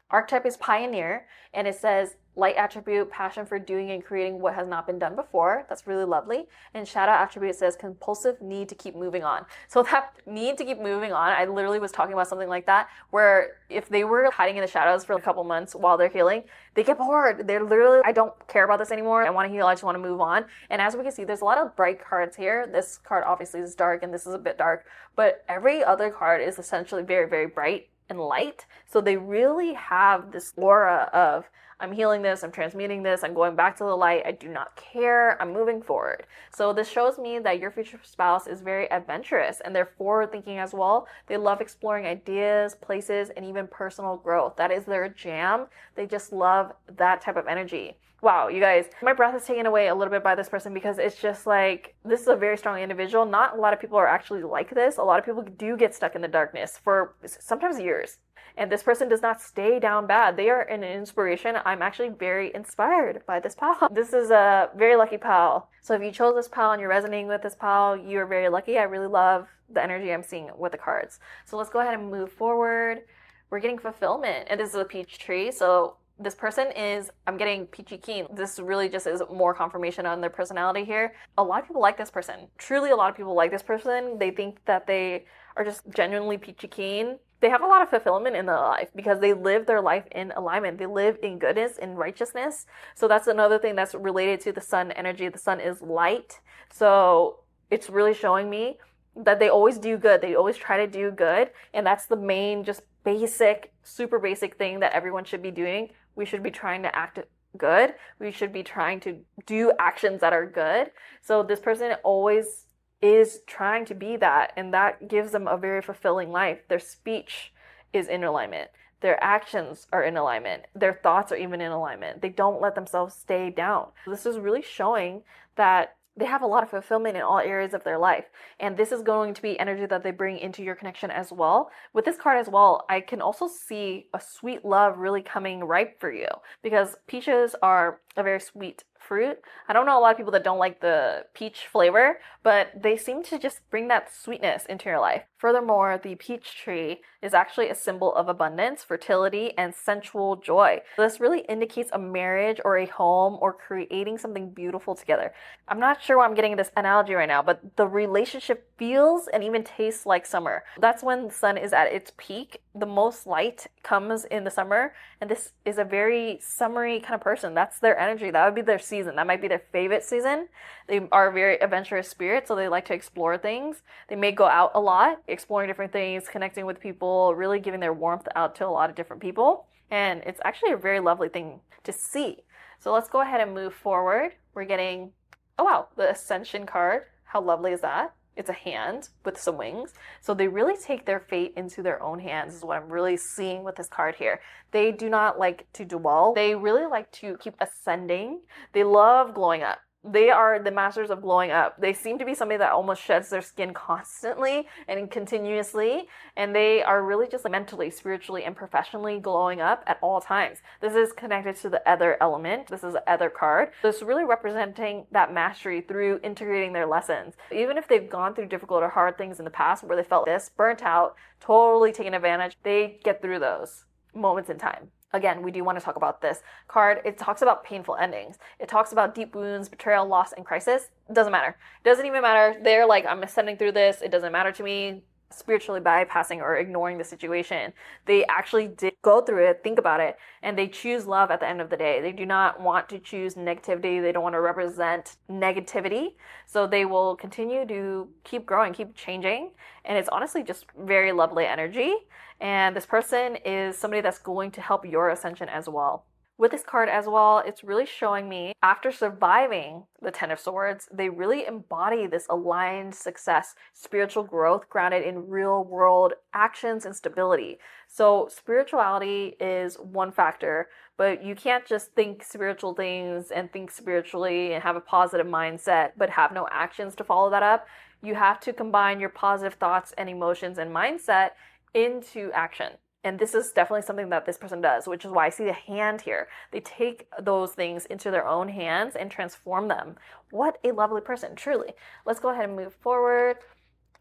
Archetype is pioneer, and it says light attribute, passion for doing and creating what has not been done before. That's really lovely. And shadow attribute says compulsive need to keep moving on. So that need to keep moving on, I literally was talking about something like that, where if they were hiding in the shadows for a couple months while they're healing, they get bored. They're literally, I don't care about this anymore. I want to heal. I just want to move on. And as we can see, there's a lot of bright cards here. This card obviously is dark and this is a bit dark, but every other card is essentially very bright and light. So they really have this aura of, I'm healing this, I'm transmuting this, I'm going back to the light, I do not care, I'm moving forward. So this shows me that your future spouse is very adventurous and they're forward thinking as well. They love exploring ideas, places, and even personal growth. That is their jam. They just love that type of energy. Wow, you guys, my breath is taken away a little bit by this person because it's just like, this is a very strong individual. Not a lot of people are actually like this. A lot of people do get stuck in the darkness for sometimes years. And this person does not stay down bad. They are an inspiration. I'm actually very inspired by this pal. This is a very lucky pal. So if you chose this pal and you're resonating with this pal, you're very lucky. I really love the energy I'm seeing with the cards. So let's go ahead and move forward. We're getting fulfillment. And this is a peach tree. So this person is, I'm getting peachy keen. This really just is more confirmation on their personality here. A lot of people like this person. Truly, a lot of people like this person. They think that they are just genuinely peachy keen. They have a lot of fulfillment in their life because they live their life in alignment. They live in goodness, in righteousness. So that's another thing that's related to the sun energy. The sun is light. So it's really showing me that they always do good. They always try to do good. And that's the main, just basic, super basic thing that everyone should be doing. We should be trying to act good. We should be trying to do actions that are good. So this person always is trying to be that, and that gives them a very fulfilling life. Their speech is in alignment. Their actions are in alignment. Their thoughts are even in alignment. They don't let themselves stay down. This is really showing that they have a lot of fulfillment in all areas of their life. And this is going to be energy that they bring into your connection as well. With this card as well, I can also see a sweet love really coming ripe for you because peaches are a very sweet fruit. I don't know a lot of people that don't like the peach flavor, but they seem to just bring that sweetness into your life. Furthermore, the peach tree is actually a symbol of abundance, fertility, and sensual joy. This really indicates a marriage or a home or creating something beautiful together. I'm not sure why I'm getting this analogy right now, but the relationship feels and even tastes like summer. That's when the sun is at its peak. The most light comes in the summer, and this is a very summery kind of person. That's their energy. That would be their season. That might be their favorite season. They are very adventurous spirits, so they like to explore things. They may go out a lot, exploring different things, connecting with people, really giving their warmth out to a lot of different people. And it's actually a very lovely thing to see. So let's go ahead and move forward. We're getting, oh wow, the Ascension card. How lovely is that? It's a hand with some wings. So they really take their fate into their own hands is what I'm really seeing with this card here. They do not like to dwell. They really like to keep ascending. They love glowing up. They are the masters of glowing up. They seem to be somebody that almost sheds their skin constantly and continuously, and they are really just mentally, spiritually, and professionally glowing up at all times. This is connected to the Ether element. This is the Ether card. This is really representing that mastery through integrating their lessons. Even if they've gone through difficult or hard things in the past where they felt this, burnt out, totally taken advantage, they get through those moments in time. Again, we do want to talk about this card. It talks about painful endings. It talks about deep wounds, betrayal, loss, and crisis. It doesn't matter. It doesn't even matter. They're like, I'm ascending through this. It doesn't matter to me. Spiritually bypassing or ignoring the situation. They actually did go through it, think about it, and they choose love at the end of the day. They do not want to choose negativity. They don't want to represent negativity. So they will continue to keep growing, keep changing. And it's honestly just very lovely energy. And this person is somebody that's going to help your ascension as well. With this card as well, it's really showing me after surviving the Ten of Swords, they really embody this aligned success, spiritual growth grounded in real world actions and stability. So spirituality is one factor, but you can't just think spiritual things and think spiritually and have a positive mindset, but have no actions to follow that up. You have to combine your positive thoughts and emotions and mindset into action. And this is definitely something that this person does, which is why I see the hand here. They take those things into their own hands and transform them. What a lovely person, truly. Let's go ahead and move forward.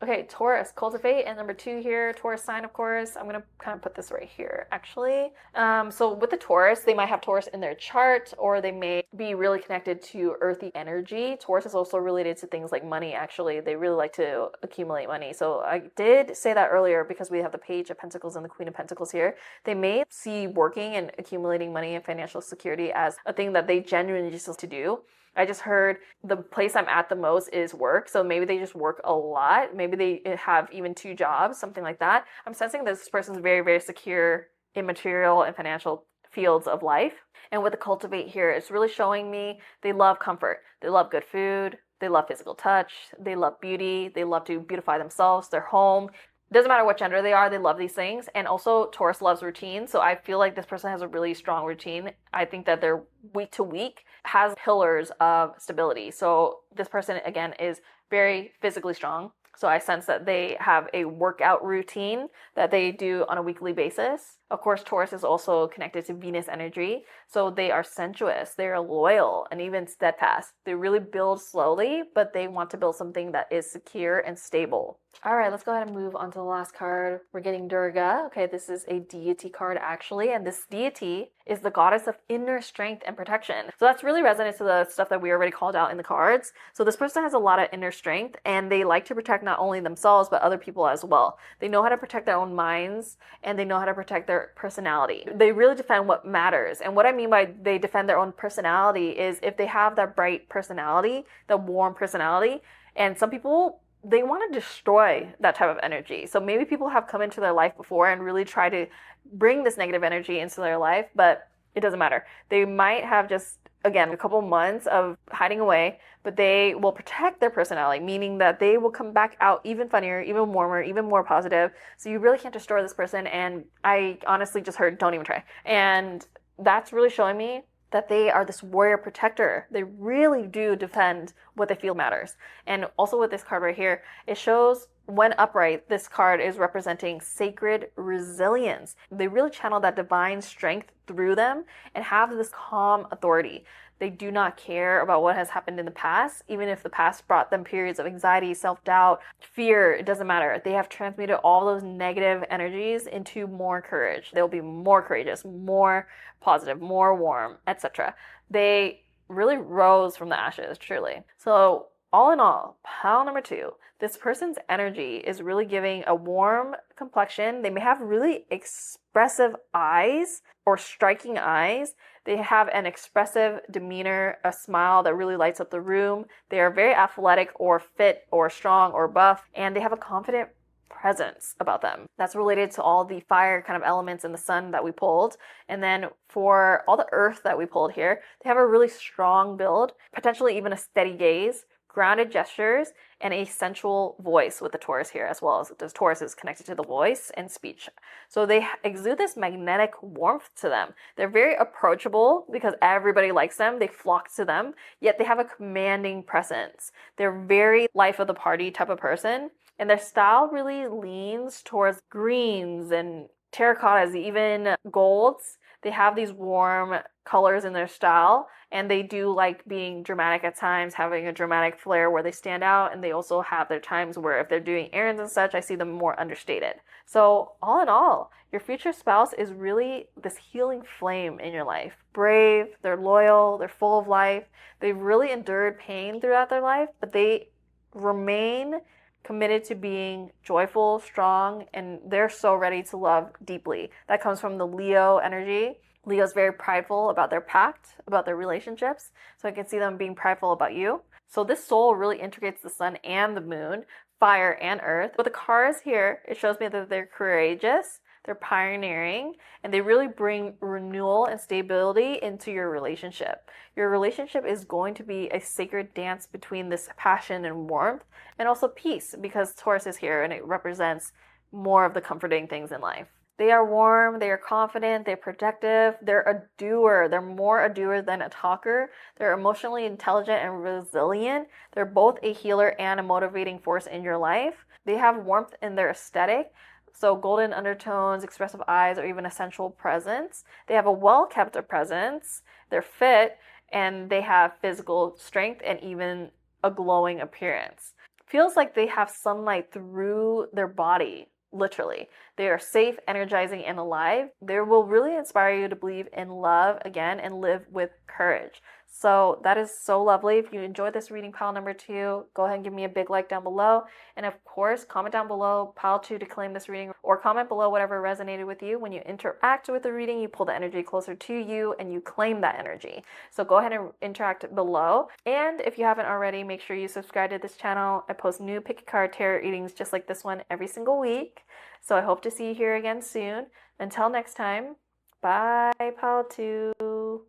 Okay, Taurus, cultivate, and number 2 here, Taurus sign, of course. I'm going to kind of put this right here, actually. So with the Taurus, they might have Taurus in their chart, or they may be really connected to earthy energy. Taurus is also related to things like money, actually. They really like to accumulate money. So I did say that earlier because we have the Page of Pentacles and the Queen of Pentacles here. They may see working and accumulating money and financial security as a thing that they genuinely just like to do. I just heard the place I'm at the most is work. So maybe they just work a lot. Maybe they have even 2 jobs, something like that. I'm sensing this person's very, very secure in material and financial fields of life. And with the cultivate here, it's really showing me they love comfort. They love good food. They love physical touch. They love beauty. They love to beautify themselves, their home. Doesn't matter what gender they are, they love these things. And also Taurus loves routine. So I feel like this person has a really strong routine. I think that their week to week has pillars of stability. So this person, again, is very physically strong. So I sense that they have a workout routine that they do on a weekly basis. Of course, Taurus is also connected to Venus energy. So they are sensuous, they are loyal, and even steadfast. They really build slowly, but they want to build something that is secure and stable. All right, let's go ahead and move on to the last card. We're getting Durga. Okay, this is a deity card actually, and this deity is the goddess of inner strength and protection. So that's really resonant to the stuff that we already called out in the cards. So this person has a lot of inner strength, and they like to protect not only themselves, but other people as well. They know how to protect their own minds, and they know how to protect their personality. They really defend what matters. And what I mean by they defend their own personality is if they have that bright personality, the warm personality, and some people, they want to destroy that type of energy. So maybe people have come into their life before and really try to bring this negative energy into their life, but it doesn't matter. They might have just, again, a couple months of hiding away, but they will protect their personality, meaning that they will come back out even funnier, even warmer, even more positive. So you really can't destroy this person. And I honestly just heard, don't even try. And that's really showing me that they are this warrior protector. They really do defend what they feel matters. And also with this card right here, it shows When upright, this card is representing sacred resilience. They really channel that divine strength through them and have this calm authority. They do not care about what has happened in the past, even if the past brought them periods of anxiety, self-doubt, fear, it doesn't matter. They have transmuted all those negative energies into more courage. They'll be more courageous, more positive, more warm, etc. They really rose from the ashes, truly. So, all in all, pile number 2, this person's energy is really giving a warm complexion. They may have really expressive eyes or striking eyes. They have an expressive demeanor, a smile that really lights up the room. They are very athletic or fit or strong or buff, and they have a confident presence about them. That's related to all the fire kind of elements in the sun that we pulled. And then for all the earth that we pulled here, they have a really strong build, potentially even a steady gaze, grounded gestures, and a sensual voice with the Taurus here, as well as the Taurus is connected to the voice and speech. So they exude this magnetic warmth to them. They're very approachable because everybody likes them. They flock to them, yet they have a commanding presence. They're very life of the party type of person, and their style really leans towards greens and terracottas, even golds. They have these warm colors in their style, and they do like being dramatic at times, having a dramatic flair where they stand out, and they also have their times where if they're doing errands and such, I see them more understated. So all in all, your future spouse is really this healing flame in your life. Brave, they're loyal, they're full of life, they've really endured pain throughout their life, but they remain committed to being joyful, strong, and they're so ready to love deeply. That comes from the Leo energy. Leo's very prideful about their pact, about their relationships. So I can see them being prideful about you. So this soul really integrates the sun and the moon, fire and earth. With the cards here, it shows me that they're courageous, they're pioneering, and they really bring renewal and stability into your relationship. Your relationship is going to be a sacred dance between this passion and warmth, and also peace, because Taurus is here and it represents more of the comforting things in life. They are warm, they are confident, they're protective, they're a doer. They're more a doer than a talker. They're emotionally intelligent and resilient. They're both a healer and a motivating force in your life. They have warmth in their aesthetic. So golden undertones, expressive eyes, or even a sensual presence. They have a well-kept presence. They're fit, and they have physical strength and even a glowing appearance. Feels like they have sunlight through their body. Literally. They are safe, energizing, and alive. They will really inspire you to believe in love again and live with courage. So that is so lovely. If you enjoyed this reading, pile number 2, go ahead and give me a big like down below. And of course, comment down below, pile 2 to claim this reading, or comment below whatever resonated with you. When you interact with the reading, you pull the energy closer to you and you claim that energy. So go ahead and interact below. And if you haven't already, make sure you subscribe to this channel. I post new pick a card tarot readings just like this one every single week. So I hope to see you here again soon. Until next time, bye, pile 2.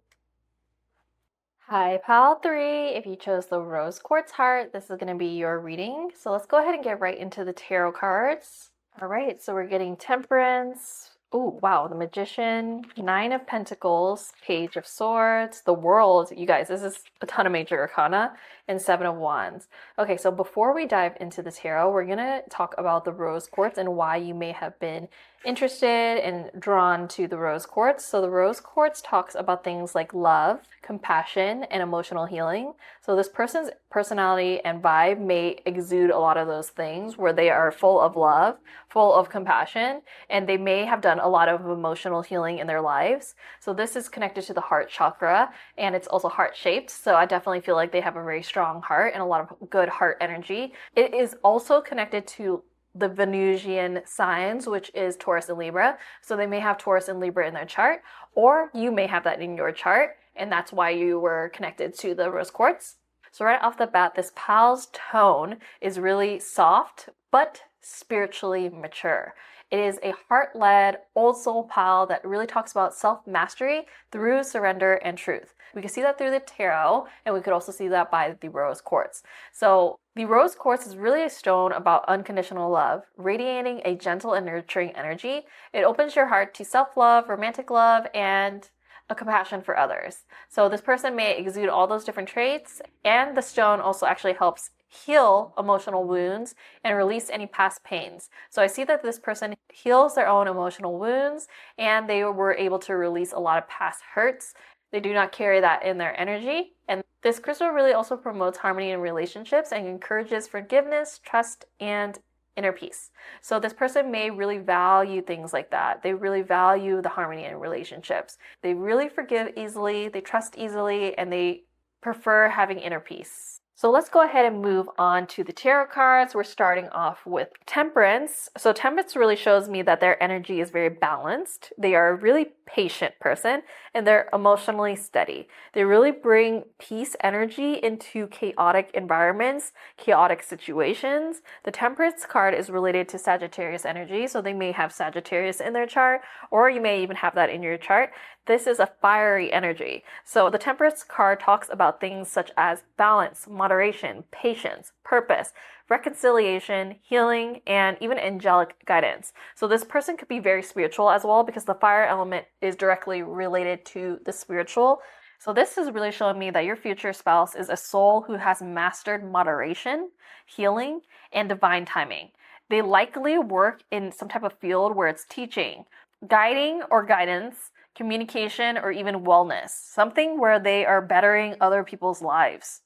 Hi, pile 3. If you chose the rose quartz heart, this is going to be your reading. So let's go ahead and get right into the tarot cards. All right, so we're getting Temperance. Oh, wow, the Magician, 9 of Pentacles, Page of Swords, the World. You guys, this is a ton of major arcana, and 7 of Wands. Okay, so before we dive into the tarot, we're going to talk about the rose quartz and why you may have been interested and drawn to the rose quartz. So the rose quartz talks about things like love, compassion, and emotional healing. So this person's personality and vibe may exude a lot of those things where they are full of love, full of compassion, and they may have done a lot of emotional healing in their lives. So this is connected to the heart chakra, and it's also heart shaped. So I definitely feel like they have a very strong heart and a lot of good heart energy. It is also connected to the Venusian signs, which is Taurus and Libra. So they may have Taurus and Libra in their chart, or you may have that in your chart, and that's why you were connected to the rose quartz. So right off the bat, this pal's tone is really soft, but spiritually mature. It is a heart-led, old soul pal that really talks about self-mastery through surrender and truth. We can see that through the tarot, and we could also see that by the rose quartz. So the rose quartz is really a stone about unconditional love, radiating a gentle and nurturing energy. It opens your heart to self-love, romantic love, and a compassion for others. So this person may exude all those different traits, and the stone also actually helps heal emotional wounds and release any past pains. So I see that this person heals their own emotional wounds and they were able to release a lot of past hurts. They do not carry that in their energy. And this crystal really also promotes harmony in relationships and encourages forgiveness, trust, and inner peace. So this person may really value things like that. They really value the harmony in relationships. They really forgive easily, they trust easily, and they prefer having inner peace. So let's go ahead and move on to the tarot cards. We're starting off with Temperance. So Temperance really shows me that their energy is very balanced. They are a really patient person and they're emotionally steady. They really bring peace energy into chaotic environments, chaotic situations. The Temperance card is related to Sagittarius energy, so they may have Sagittarius in their chart, or you may even have that in your chart. This is a fiery energy. So the Temperance card talks about things such as balance, moderation, patience, purpose, reconciliation, healing, and even angelic guidance. So this person could be very spiritual as well because the fire element is directly related to the spiritual. So this is really showing me that your future spouse is a soul who has mastered moderation, healing, and divine timing. They likely work in some type of field where it's teaching, guiding or guidance, communication, or even wellness, something where they are bettering other people's lives.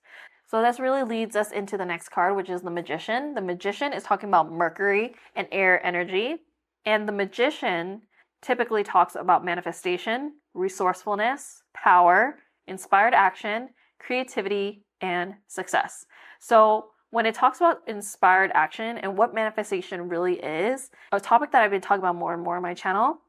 So this really leads us into the next card, which is the Magician. The Magician is talking about Mercury and air energy. And the Magician typically talks about manifestation, resourcefulness, power, inspired action, creativity, and success. So when it talks about inspired action and what manifestation really is, a topic that I've been talking about more and more on my channel,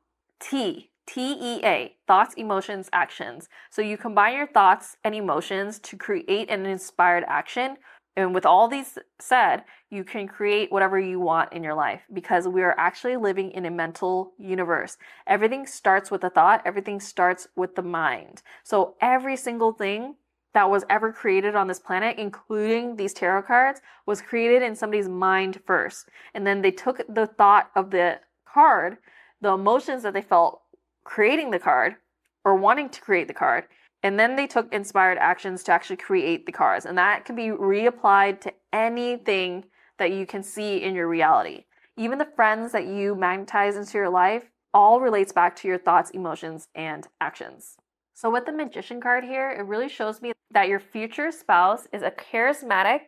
TEA, thoughts, emotions, actions. So you combine your thoughts and emotions to create an inspired action. And with all these said, you can create whatever you want in your life because we are actually living in a mental universe. Everything starts with a thought. Everything starts with the mind. So every single thing that was ever created on this planet, including these tarot cards, was created in somebody's mind first. And then they took the thought of the card, the emotions that they felt creating the card or wanting to create the card, and then they took inspired actions to actually create the cards. And that can be reapplied to anything that you can see in your reality. Even the friends that you magnetize into your life all relates back to your thoughts, emotions, and actions. So with the Magician card here, it really shows me that your future spouse is a charismatic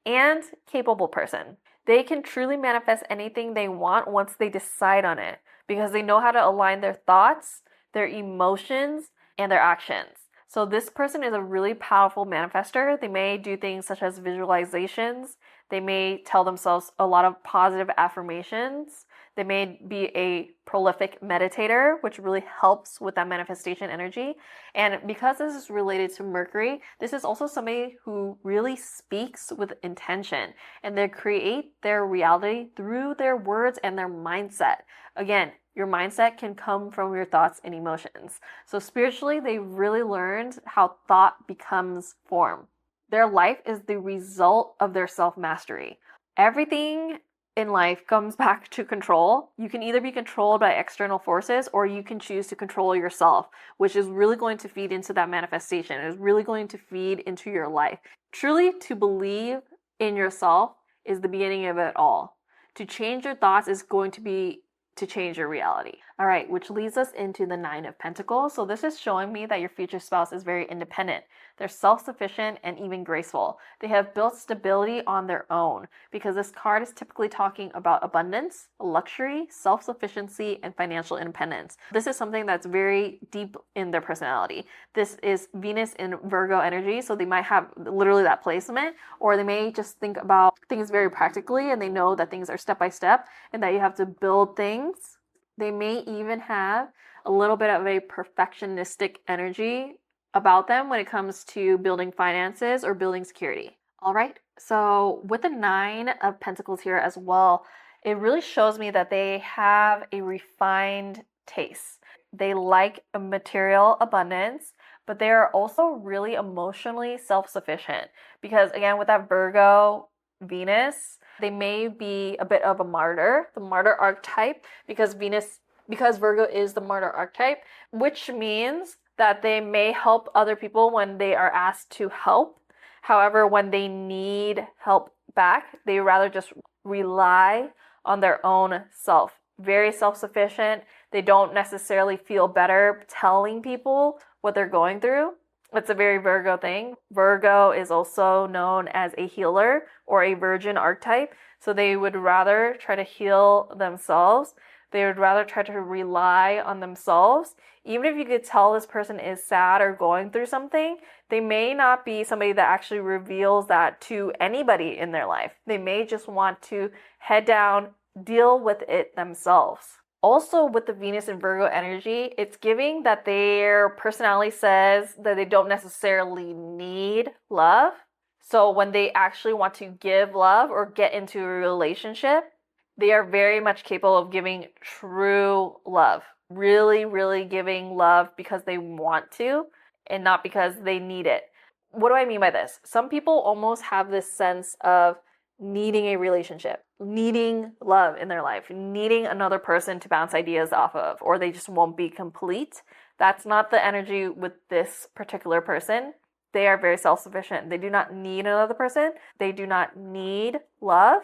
and capable person. They can truly manifest anything they want once they decide on it because they know how to align their thoughts, their emotions, and their actions. So this person is a really powerful manifester. They may do things such as visualizations. They may tell themselves a lot of positive affirmations. They may be a prolific meditator, which really helps with that manifestation energy. And because this is related to Mercury, this is also somebody who really speaks with intention and they create their reality through their words and their mindset. Again, your mindset can come from your thoughts and emotions. So spiritually, they really learned how thought becomes form. Their life is the result of their self-mastery. Everything in life comes back to control. You can either be controlled by external forces or you can choose to control yourself, which is really going to feed into that manifestation. It is really going to feed into your life. Truly, to believe in yourself is the beginning of it all. To change your thoughts is going to be to change your reality. All right, which leads us into the Nine of Pentacles. So this is showing me that your future spouse is very independent. They're self-sufficient and even graceful. They have built stability on their own because this card is typically talking about abundance, luxury, self-sufficiency, and financial independence. This is something that's very deep in their personality. This is Venus in Virgo energy, so they might have literally that placement, or they may just think about things very practically and they know that things are step by step and that you have to build things. They may even have a little bit of a perfectionistic energy about them when it comes to building finances or building security. All right, so with the Nine of Pentacles here as well, it really shows me that they have a refined taste. They like a material abundance, but they are also really emotionally self-sufficient because again, with that Virgo Venus, they may be a bit of a martyr, the martyr archetype, because Virgo is the martyr archetype, which means that they may help other people when they are asked to help, However, when they need help back, they rather just rely on their own self. Very self-sufficient. They don't necessarily feel better telling people what they're going through. It's a very Virgo thing. Virgo is also known as a healer or a virgin archetype. So they would rather try to heal themselves. They would rather try to rely on themselves. Even if you could tell this person is sad or going through something, they may not be somebody that actually reveals that to anybody in their life. They may just want to head down, deal with it themselves. Also, with the Venus and Virgo energy, it's giving that their personality says that they don't necessarily need love. So when they actually want to give love or get into a relationship, they are very much capable of giving true love. Really, really giving love because they want to and not because they need it. What do I mean by this? Some people almost have this sense of needing a relationship, needing love in their life, needing another person to bounce ideas off of, or they just won't be complete. That's not the energy with this particular person. They are very self-sufficient. They do not need another person. They do not need love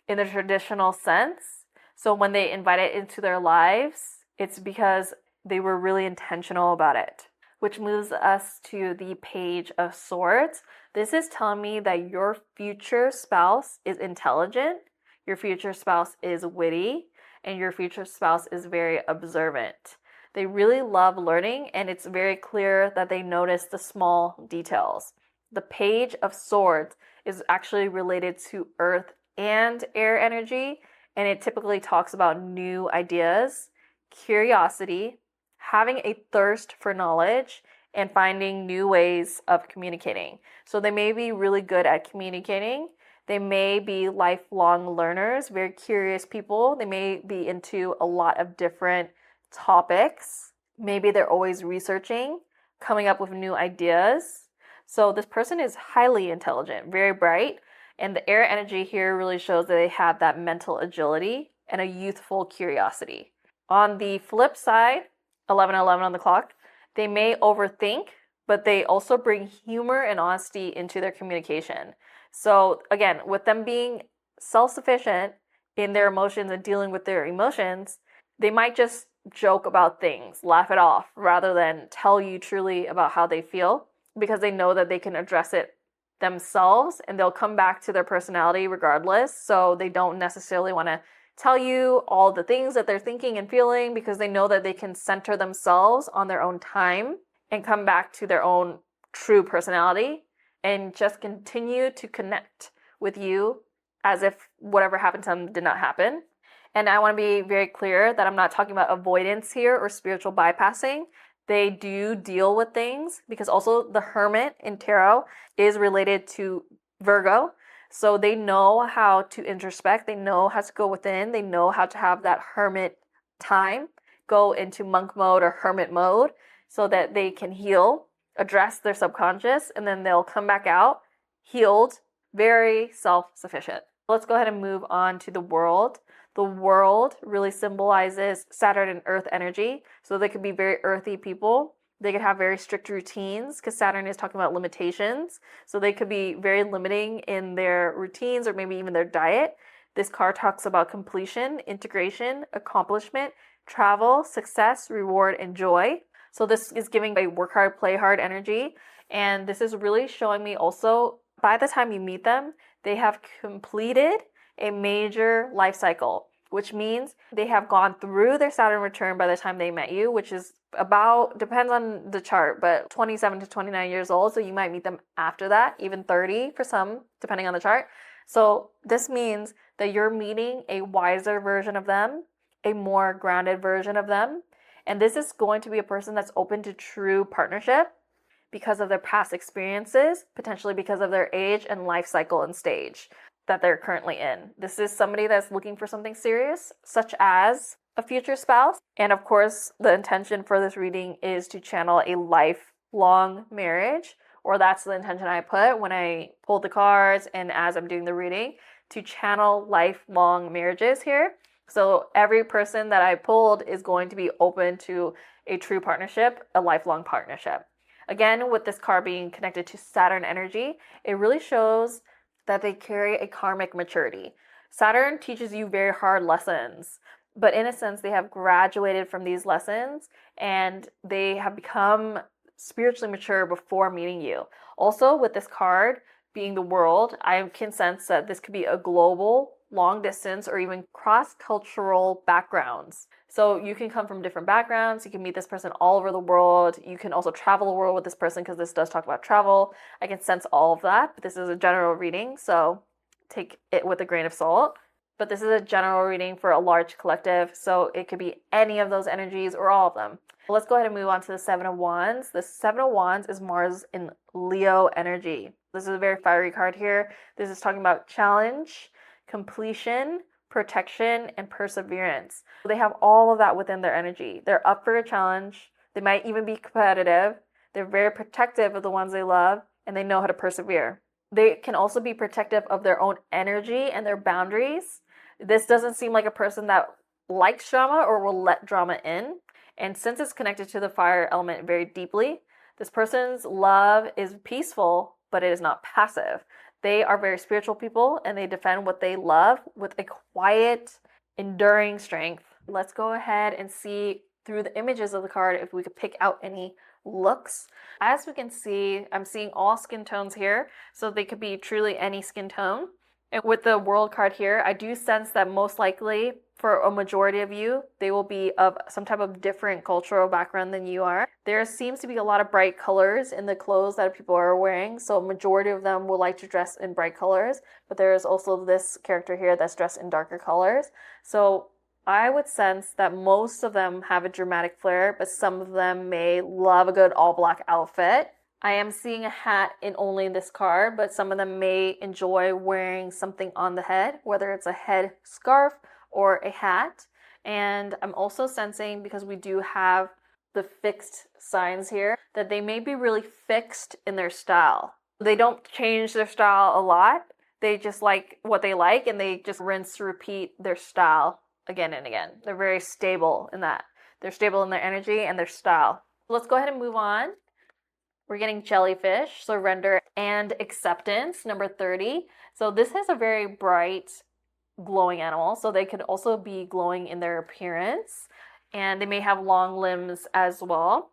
in the traditional sense. So when they invite it into their lives, it's because they were really intentional about it. Which moves us to the Page of Swords. This is telling me that your future spouse is intelligent, your future spouse is witty, and your future spouse is very observant. They really love learning, and it's very clear that they notice the small details. The Page of Swords is actually related to earth and air energy, and it typically talks about new ideas, curiosity, having a thirst for knowledge, and finding new ways of communicating. So they may be really good at communicating. They may be lifelong learners, very curious people. They may be into a lot of different topics. Maybe they're always researching, coming up with new ideas. So this person is highly intelligent, very bright. And the air energy here really shows that they have that mental agility and a youthful curiosity. On the flip side, 11:11 on the clock, they may overthink, but they also bring humor and honesty into their communication. So again, with them being self-sufficient in their emotions and dealing with their emotions, they might just joke about things, laugh it off, rather than tell you truly about how they feel, because they know that they can address it themselves and they'll come back to their personality regardless. So they don't necessarily want to tell you all the things that they're thinking and feeling, because they know that they can center themselves on their own time and come back to their own true personality and just continue to connect with you as if whatever happened to them did not happen. And I want to be very clear that I'm not talking about avoidance here or spiritual bypassing. They do deal with things, because also the Hermit in tarot is related to Virgo. So they know how to introspect, they know how to go within, they know how to have that hermit time, go into monk mode or hermit mode so that they can heal, address their subconscious, and then they'll come back out healed, very self-sufficient. Let's go ahead and move on to the World. The World really symbolizes Saturn and Earth energy. So they could be very earthy people. They could have very strict routines, because Saturn is talking about limitations. So they could be very limiting in their routines or maybe even their diet. This card talks about completion, integration, accomplishment, travel, success, reward, and joy. So this is giving a work hard, play hard energy. And this is really showing me also, by the time you meet them, they have completed a major life cycle, which means they have gone through their Saturn return by the time they met you, which is about, depends on the chart, but 27 to 29 years old. So you might meet them after that, even 30 for some, depending on the chart. So this means that you're meeting a wiser version of them, a more grounded version of them. And this is going to be a person that's open to true partnership because of their past experiences, potentially because of their age and life cycle and stage that they're currently in. This is somebody that's looking for something serious, such as a future spouse. And of course, the intention for this reading is to channel a lifelong marriage, or that's the intention I put when I pulled the cards and as I'm doing the reading, to channel lifelong marriages here. So every person that I pulled is going to be open to a true partnership, a lifelong partnership. Again, with this card being connected to Saturn energy, it really shows that they carry a karmic maturity. Saturn teaches you very hard lessons, but in a sense, they have graduated from these lessons and they have become spiritually mature before meeting you. Also, with this card being the world, I can sense that this could be a global, long distance, or even cross-cultural backgrounds. So you can come from different backgrounds. You can meet this person all over the world. You can also travel the world with this person because this does talk about travel. I can sense all of that, but this is a general reading, so take it with a grain of salt. But this is a general reading for a large collective, so it could be any of those energies or all of them. Let's go ahead and move on to the Seven of Wands. The Seven of Wands is Mars in Leo energy. This is a very fiery card here. This is talking about challenge, completion, protection, and perseverance. They have all of that within their energy. They're up for a challenge. They might even be competitive. They're very protective of the ones they love, and they know how to persevere. They can also be protective of their own energy and their boundaries. This doesn't seem like a person that likes drama or will let drama in. And since it's connected to the fire element very deeply, this person's love is peaceful, but it is not passive. They are very spiritual people and they defend what they love with a quiet, enduring strength. Let's go ahead and see through the images of the card if we could pick out any looks. As we can see, I'm seeing all skin tones here, so they could be truly any skin tone. And with the world card here, I do sense that most likely for a majority of you, they will be of some type of different cultural background than you are. There seems to be a lot of bright colors in the clothes that people are wearing, so a majority of them will like to dress in bright colors, but there is also this character here that's dressed in darker colors. So I would sense that most of them have a dramatic flair, but some of them may love a good all black outfit. I am seeing a hat in only this card, but some of them may enjoy wearing something on the head, whether it's a head scarf or a hat. And I'm also sensing, because we do have the fixed signs here, that they may be really fixed in their style. They don't change their style a lot. They just like what they like, and they just rinse, repeat their style again and again. They're very stable in that. They're stable in their energy and their style. Let's go ahead and move on. We're getting jellyfish, surrender and acceptance, number 30. So this is a very bright, glowing animal. So they could also be glowing in their appearance, and they may have long limbs as well.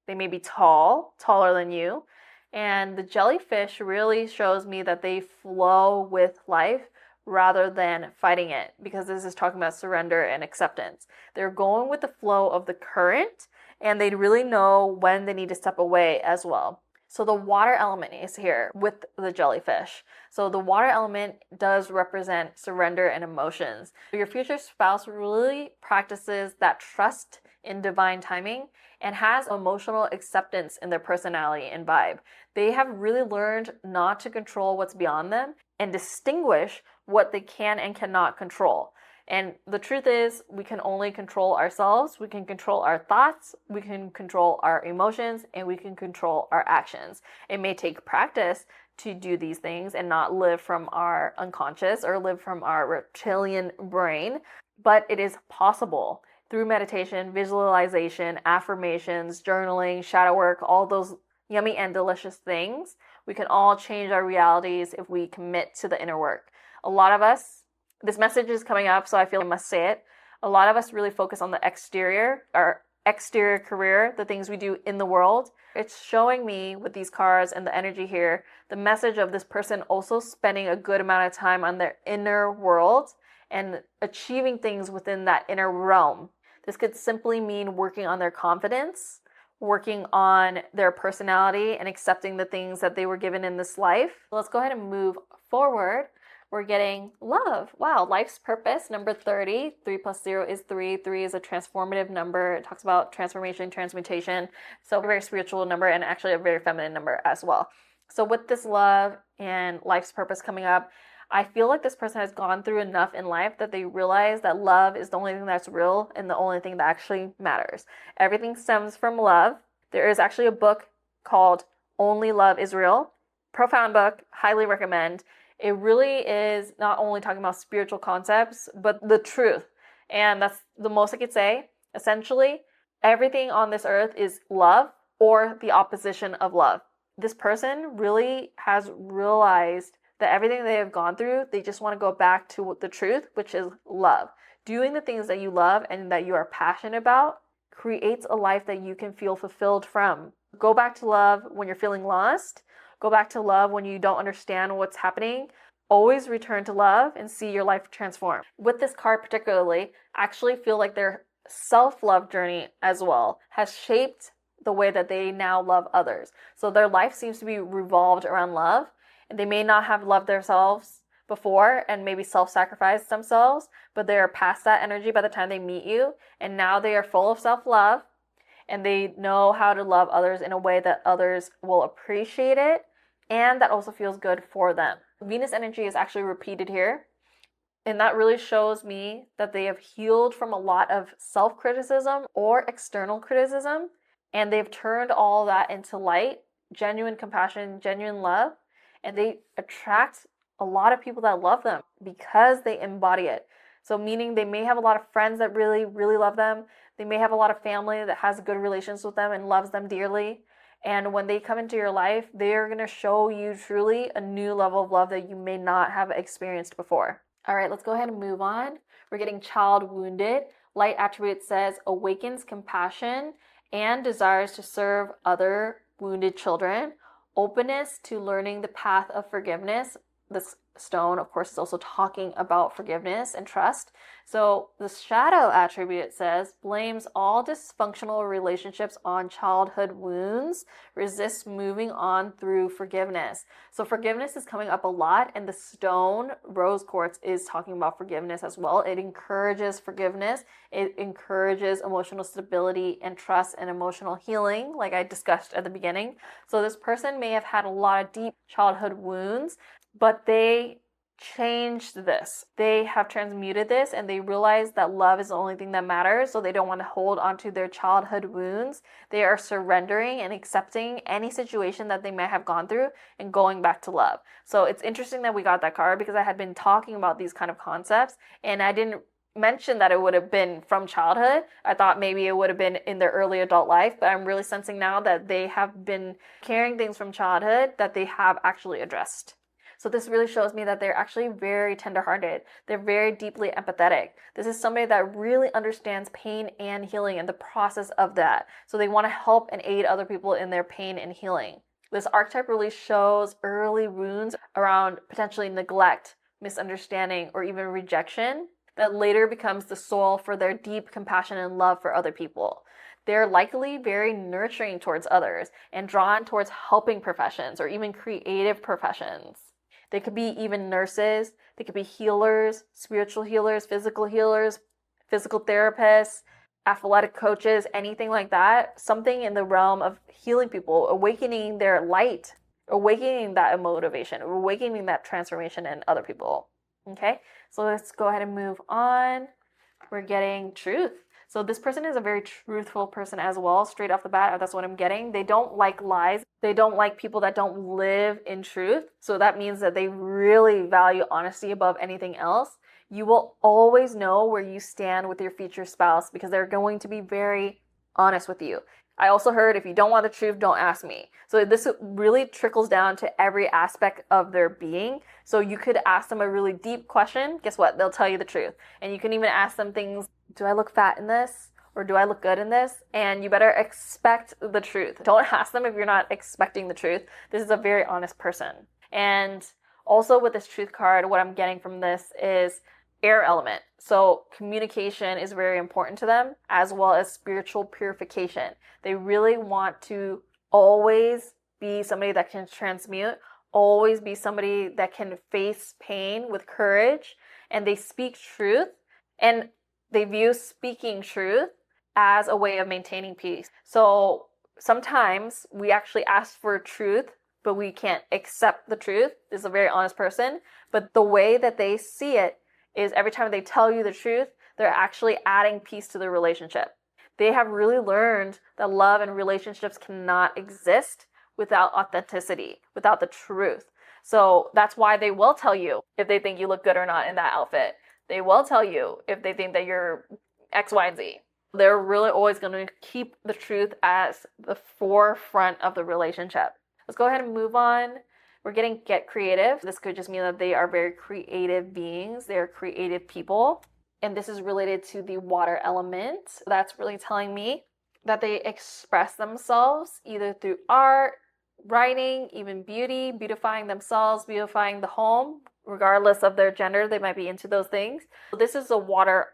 They may be tall, taller than you. And the jellyfish really shows me that they flow with life rather than fighting it, because this is talking about surrender and acceptance. They're going with the flow of the current, and they really know when they need to step away as well. So the water element is here with the jellyfish. So the water element does represent surrender and emotions. Your future spouse really practices that trust in divine timing and has emotional acceptance in their personality and vibe. They have really learned not to control what's beyond them and distinguish what they can and cannot control. And the truth is, we can only control ourselves, we can control our thoughts, we can control our emotions, and we can control our actions. It may take practice to do these things and not live from our unconscious or live from our reptilian brain, but it is possible through meditation, visualization, affirmations, journaling, shadow work, all those yummy and delicious things. We can all change our realities if we commit to the inner work. A lot of us, this message is coming up, so I feel I must say it. A lot of us really focus on the exterior, our exterior career, the things we do in the world. It's showing me with these cards and the energy here, the message of this person also spending a good amount of time on their inner world and achieving things within that inner realm. This could simply mean working on their confidence, working on their personality, and accepting the things that they were given in this life. Let's go ahead and move forward. We're getting love. Wow, life's purpose, number 30. 3 plus 0 is 3. 3 is a transformative number. It talks about transformation, transmutation. So a very spiritual number and actually a very feminine number as well. So with this love and life's purpose coming up, I feel like this person has gone through enough in life that they realize that love is the only thing that's real and the only thing that actually matters. Everything stems from love. There is actually a book called Only Love is Real. Profound book, highly recommend. It really is not only talking about spiritual concepts, but the truth. And that's the most I could say. Essentially, everything on this earth is love. or the opposition of love. This person really has realized that everything they have gone through, they just want to go back to the truth, which is love. Doing the things that you love and that you are passionate about creates a life that you can feel fulfilled from. Go back to love when you're feeling lost. Go back to love when you don't understand what's happening. Always return to love and see your life transform. With this card particularly, I actually feel like their self-love journey as well has shaped the way that they now love others. So their life seems to be revolved around love, and they may not have loved themselves before and maybe self-sacrificed themselves, but they are past that energy by the time they meet you, and now they are full of self-love, and they know how to love others in a way that others will appreciate it, and that also feels good for them. Venus energy is actually repeated here, and that really shows me that they have healed from a lot of self-criticism or external criticism, and they've turned all that into light, genuine compassion, genuine love, and they attract a lot of people that love them because they embody it. So meaning they may have a lot of friends that really, really love them. They may have a lot of family that has good relations with them and loves them dearly. And when they come into your life, they're going to show you truly a new level of love that you may not have experienced before. All right, let's go ahead and move on. We're getting child wounded. Light attribute says awakens compassion and desires to serve other wounded children. Openness to learning the path of forgiveness. This stone, of course, is also talking about forgiveness and trust. So the shadow attribute says blames all dysfunctional relationships on childhood wounds, resists moving on through forgiveness. So forgiveness is coming up a lot, and the stone, rose quartz, is talking about forgiveness as well. It encourages forgiveness. It encourages emotional stability and trust and emotional healing, like I discussed at the beginning. So this person may have had a lot of deep childhood wounds, but they changed this. They have transmuted this, and they realize that love is the only thing that matters, so they don't want to hold on to their childhood wounds. They are surrendering and accepting any situation that they may have gone through and going back to love. So it's interesting that we got that card, because I had been talking about these kind of concepts, and I didn't mention that it would have been from childhood. I thought maybe it would have been in their early adult life, but I'm really sensing now that they have been carrying things from childhood that they have actually addressed. So this really shows me that they're actually very tenderhearted. They're very deeply empathetic. This is somebody that really understands pain and healing and the process of that. So they want to help and aid other people in their pain and healing. This archetype really shows early wounds around potentially neglect, misunderstanding, or even rejection that later becomes the soil for their deep compassion and love for other people. They're likely very nurturing towards others and drawn towards helping professions or even creative professions. They could be even nurses, they could be healers, spiritual healers, physical therapists, athletic coaches, anything like that. Something in the realm of healing people, awakening their light, awakening that motivation, awakening that transformation in other people. Okay, so let's go ahead and move on. We're getting truth. So this person is a very truthful person as well, straight off the bat. That's what I'm getting. They don't like lies. They don't like people that don't live in truth. So that means that they really value honesty above anything else. You will always know where you stand with your future spouse because they're going to be very honest with you. I also heard, if you don't want the truth, don't ask me. So this really trickles down to every aspect of their being. So you could ask them a really deep question. Guess what? They'll tell you the truth. And you can even ask them things, do I look fat in this? Or do I look good in this? And you better expect the truth. Don't ask them if you're not expecting the truth. This is a very honest person. And also with this truth card, what I'm getting from this is air element. So communication is very important to them, as well as spiritual purification. They really want to always be somebody that can transmute, always be somebody that can face pain with courage, and they speak truth, and they view speaking truth as a way of maintaining peace. So sometimes we actually ask for truth, but we can't accept the truth. This is a very honest person, but the way that they see it is every time they tell you the truth, they're actually adding peace to the relationship. They have really learned that love and relationships cannot exist without authenticity, without the truth. So that's why they will tell you if they think you look good or not in that outfit. They will tell you if they think that you're X, Y, and Z. They're really always going to keep the truth as the forefront of the relationship. Let's go ahead and move on. We're getting get creative. This could just mean that they are very creative beings. They're creative people. And this is related to the water element. That's really telling me that they express themselves either through art, writing, even beauty, beautifying themselves, beautifying the home, regardless of their gender. They might be into those things. This is a water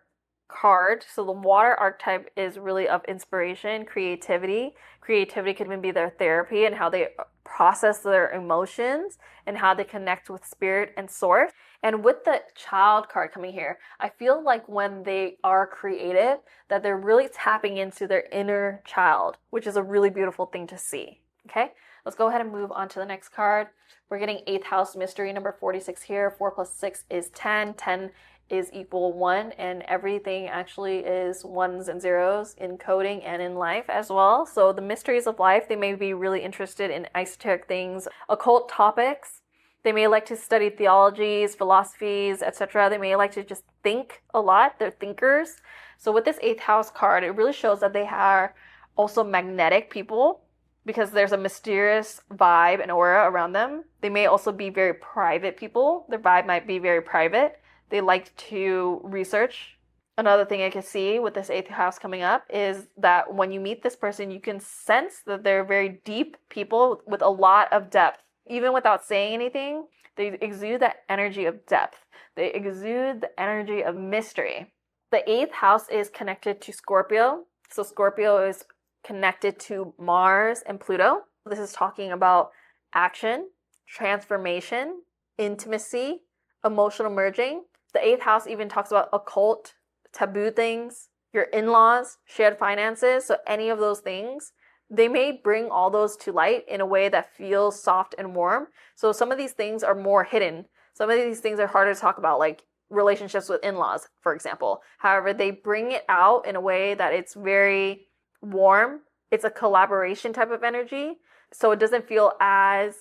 card. So the water archetype is really of inspiration, creativity. Creativity could even be their therapy and how they process their emotions and how they connect with spirit and source. And with the child card coming here, I feel like when they are creative, that they're really tapping into their inner child, which is a really beautiful thing to see. Okay, let's go ahead and move on to the next card. We're getting 8th house mystery number 46 here. 4 plus 6 is 10. 10 is equal 1, and everything actually is ones and zeros in coding and in life as well. So the mysteries of life, they may be really interested in esoteric things, occult topics. They may like to study theologies, philosophies, etc. They may like to just think a lot. They're thinkers. So with this 8th house card, it really shows that they are also magnetic people because there's a mysterious vibe and aura around them. They may also be very private people. Their vibe might be very private. They like to research. Another thing I can see with this 8th house coming up is that when you meet this person, you can sense that they're very deep people with a lot of depth. Even without saying anything, they exude that energy of depth. They exude the energy of mystery. The 8th house is connected to Scorpio. So Scorpio is connected to Mars and Pluto. This is talking about action, transformation, intimacy, emotional merging. The 8th house even talks about occult, taboo things, your in-laws, shared finances. So any of those things, they may bring all those to light in a way that feels soft and warm. So some of these things are more hidden. Some of these things are harder to talk about, like relationships with in-laws, for example. However, they bring it out in a way that it's very warm. It's a collaboration type of energy. So it doesn't feel as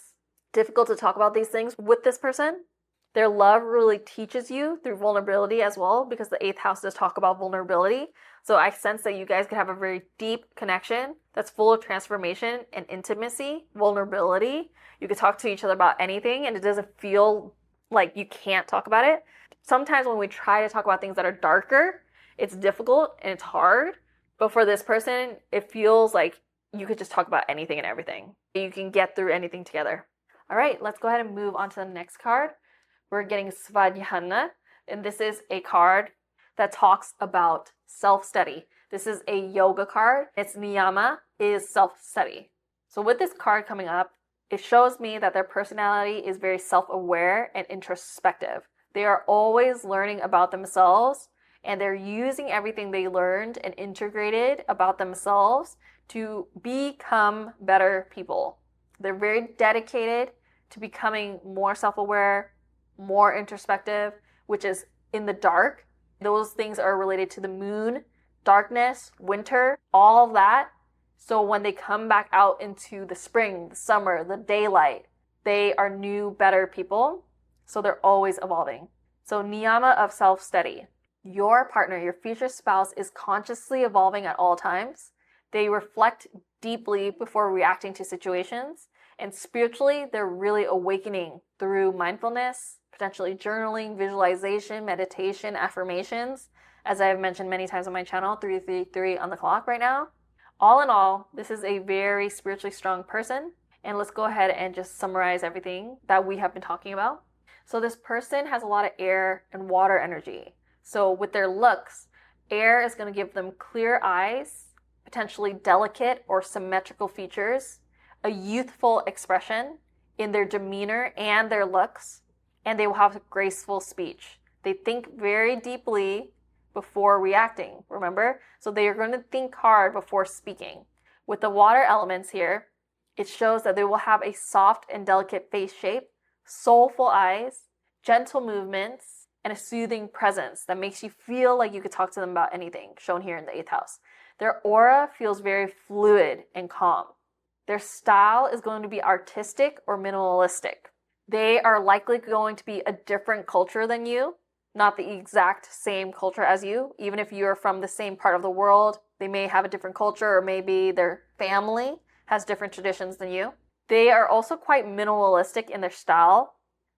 difficult to talk about these things with this person. Their love really teaches you through vulnerability as well, because the 8th house does talk about vulnerability. So I sense that you guys could have a very deep connection that's full of transformation and intimacy, vulnerability. You could talk to each other about anything and it doesn't feel like you can't talk about it. Sometimes when we try to talk about things that are darker, it's difficult and it's hard. But for this person, it feels like you could just talk about anything and everything. You can get through anything together. All right, let's go ahead and move on to the next card. We're getting Svadhyana, and this is a card that talks about self-study. This is a yoga card. Its niyama is self-study. So with this card coming up, it shows me that their personality is very self-aware and introspective. They are always learning about themselves, and they're using everything they learned and integrated about themselves to become better people. They're very dedicated to becoming more self-aware, more introspective, which is in the dark. Those things are related to the moon, darkness, winter, all of that. So when they come back out into the spring, the summer, the daylight, they are new, better people. So they're always evolving. So niyama of self-study. Your partner, your future spouse, is consciously evolving at all times. They reflect deeply before reacting to situations. And spiritually, they're really awakening through mindfulness, potentially journaling, visualization, meditation, affirmations. As I have mentioned many times on my channel, 333 on the clock right now. All in all, this is a very spiritually strong person. And let's go ahead and just summarize everything that we have been talking about. So this person has a lot of air and water energy. So with their looks, air is going to give them clear eyes, potentially delicate or symmetrical features, a youthful expression in their demeanor and their looks, and they will have graceful speech. They think very deeply before reacting, remember? So they are going to think hard before speaking. With the water elements here, it shows that they will have a soft and delicate face shape, soulful eyes, gentle movements, and a soothing presence that makes you feel like you could talk to them about anything, shown here in the 8th house. Their aura feels very fluid and calm. Their style is going to be artistic or minimalistic. They are likely going to be a different culture than you, not the exact same culture as you, even if you're from the same part of the world, They may have a different culture, or maybe their family has different traditions than you. They are also quite minimalistic in their style.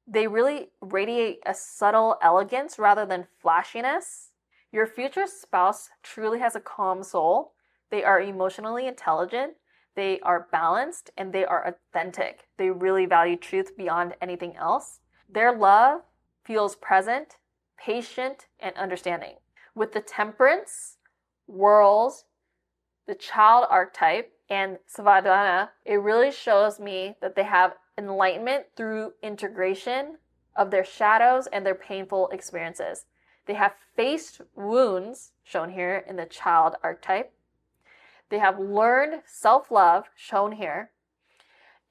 They really radiate a subtle elegance rather than flashiness. Your future spouse truly has a calm soul. They are emotionally intelligent. They are balanced and they are authentic. They really value truth beyond anything else. Their love feels present, patient, and understanding. With the temperance, worlds, the child archetype, and Savadana, it really shows me that they have enlightenment through integration of their shadows and their painful experiences. They have faced wounds, shown here in the child archetype. They have learned self-love, shown here.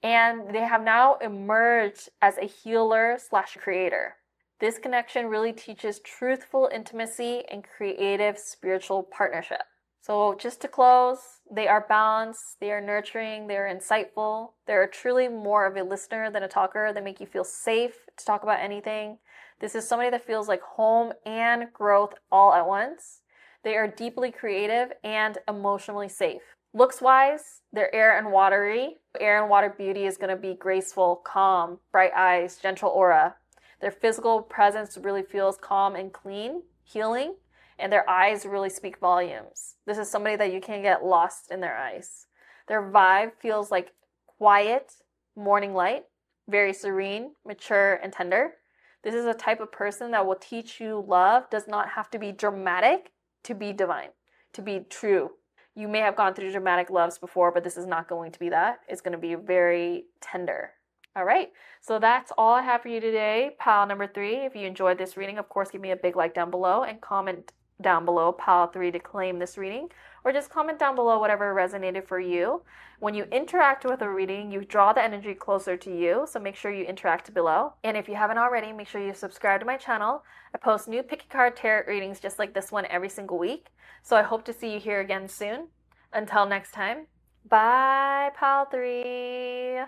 And they have now emerged as a healer slash creator. This connection really teaches truthful intimacy and creative spiritual partnership. So just to close, they are balanced, they are nurturing, they are insightful. They're truly more of a listener than a talker. They make you feel safe to talk about anything. This is somebody that feels like home and growth all at once. They are deeply creative and emotionally safe. Looks-wise, they're air and watery. Air and water beauty is going to be graceful, calm, bright eyes, gentle aura. Their physical presence really feels calm and clean, healing. And their eyes really speak volumes. This is somebody that you can't get lost in their eyes. Their vibe feels like quiet morning light, very serene, mature, and tender. This is a type of person that will teach you love does not have to be dramatic to be divine, to be true. You may have gone through dramatic loves before, but this is not going to be that. It's going to be very tender. All right, so that's all I have for you today, pile number 3. If you enjoyed this reading, of course, give me a big like down below and comment down below pile 3 to claim this reading, or just comment down below whatever resonated for you. When you interact with a reading, you draw the energy closer to you, so make sure you interact below. And if you haven't already, make sure you subscribe to my channel. I post new pick a card tarot readings just like this one every single week, so I hope to see you here again soon. Until next time, bye pile 3.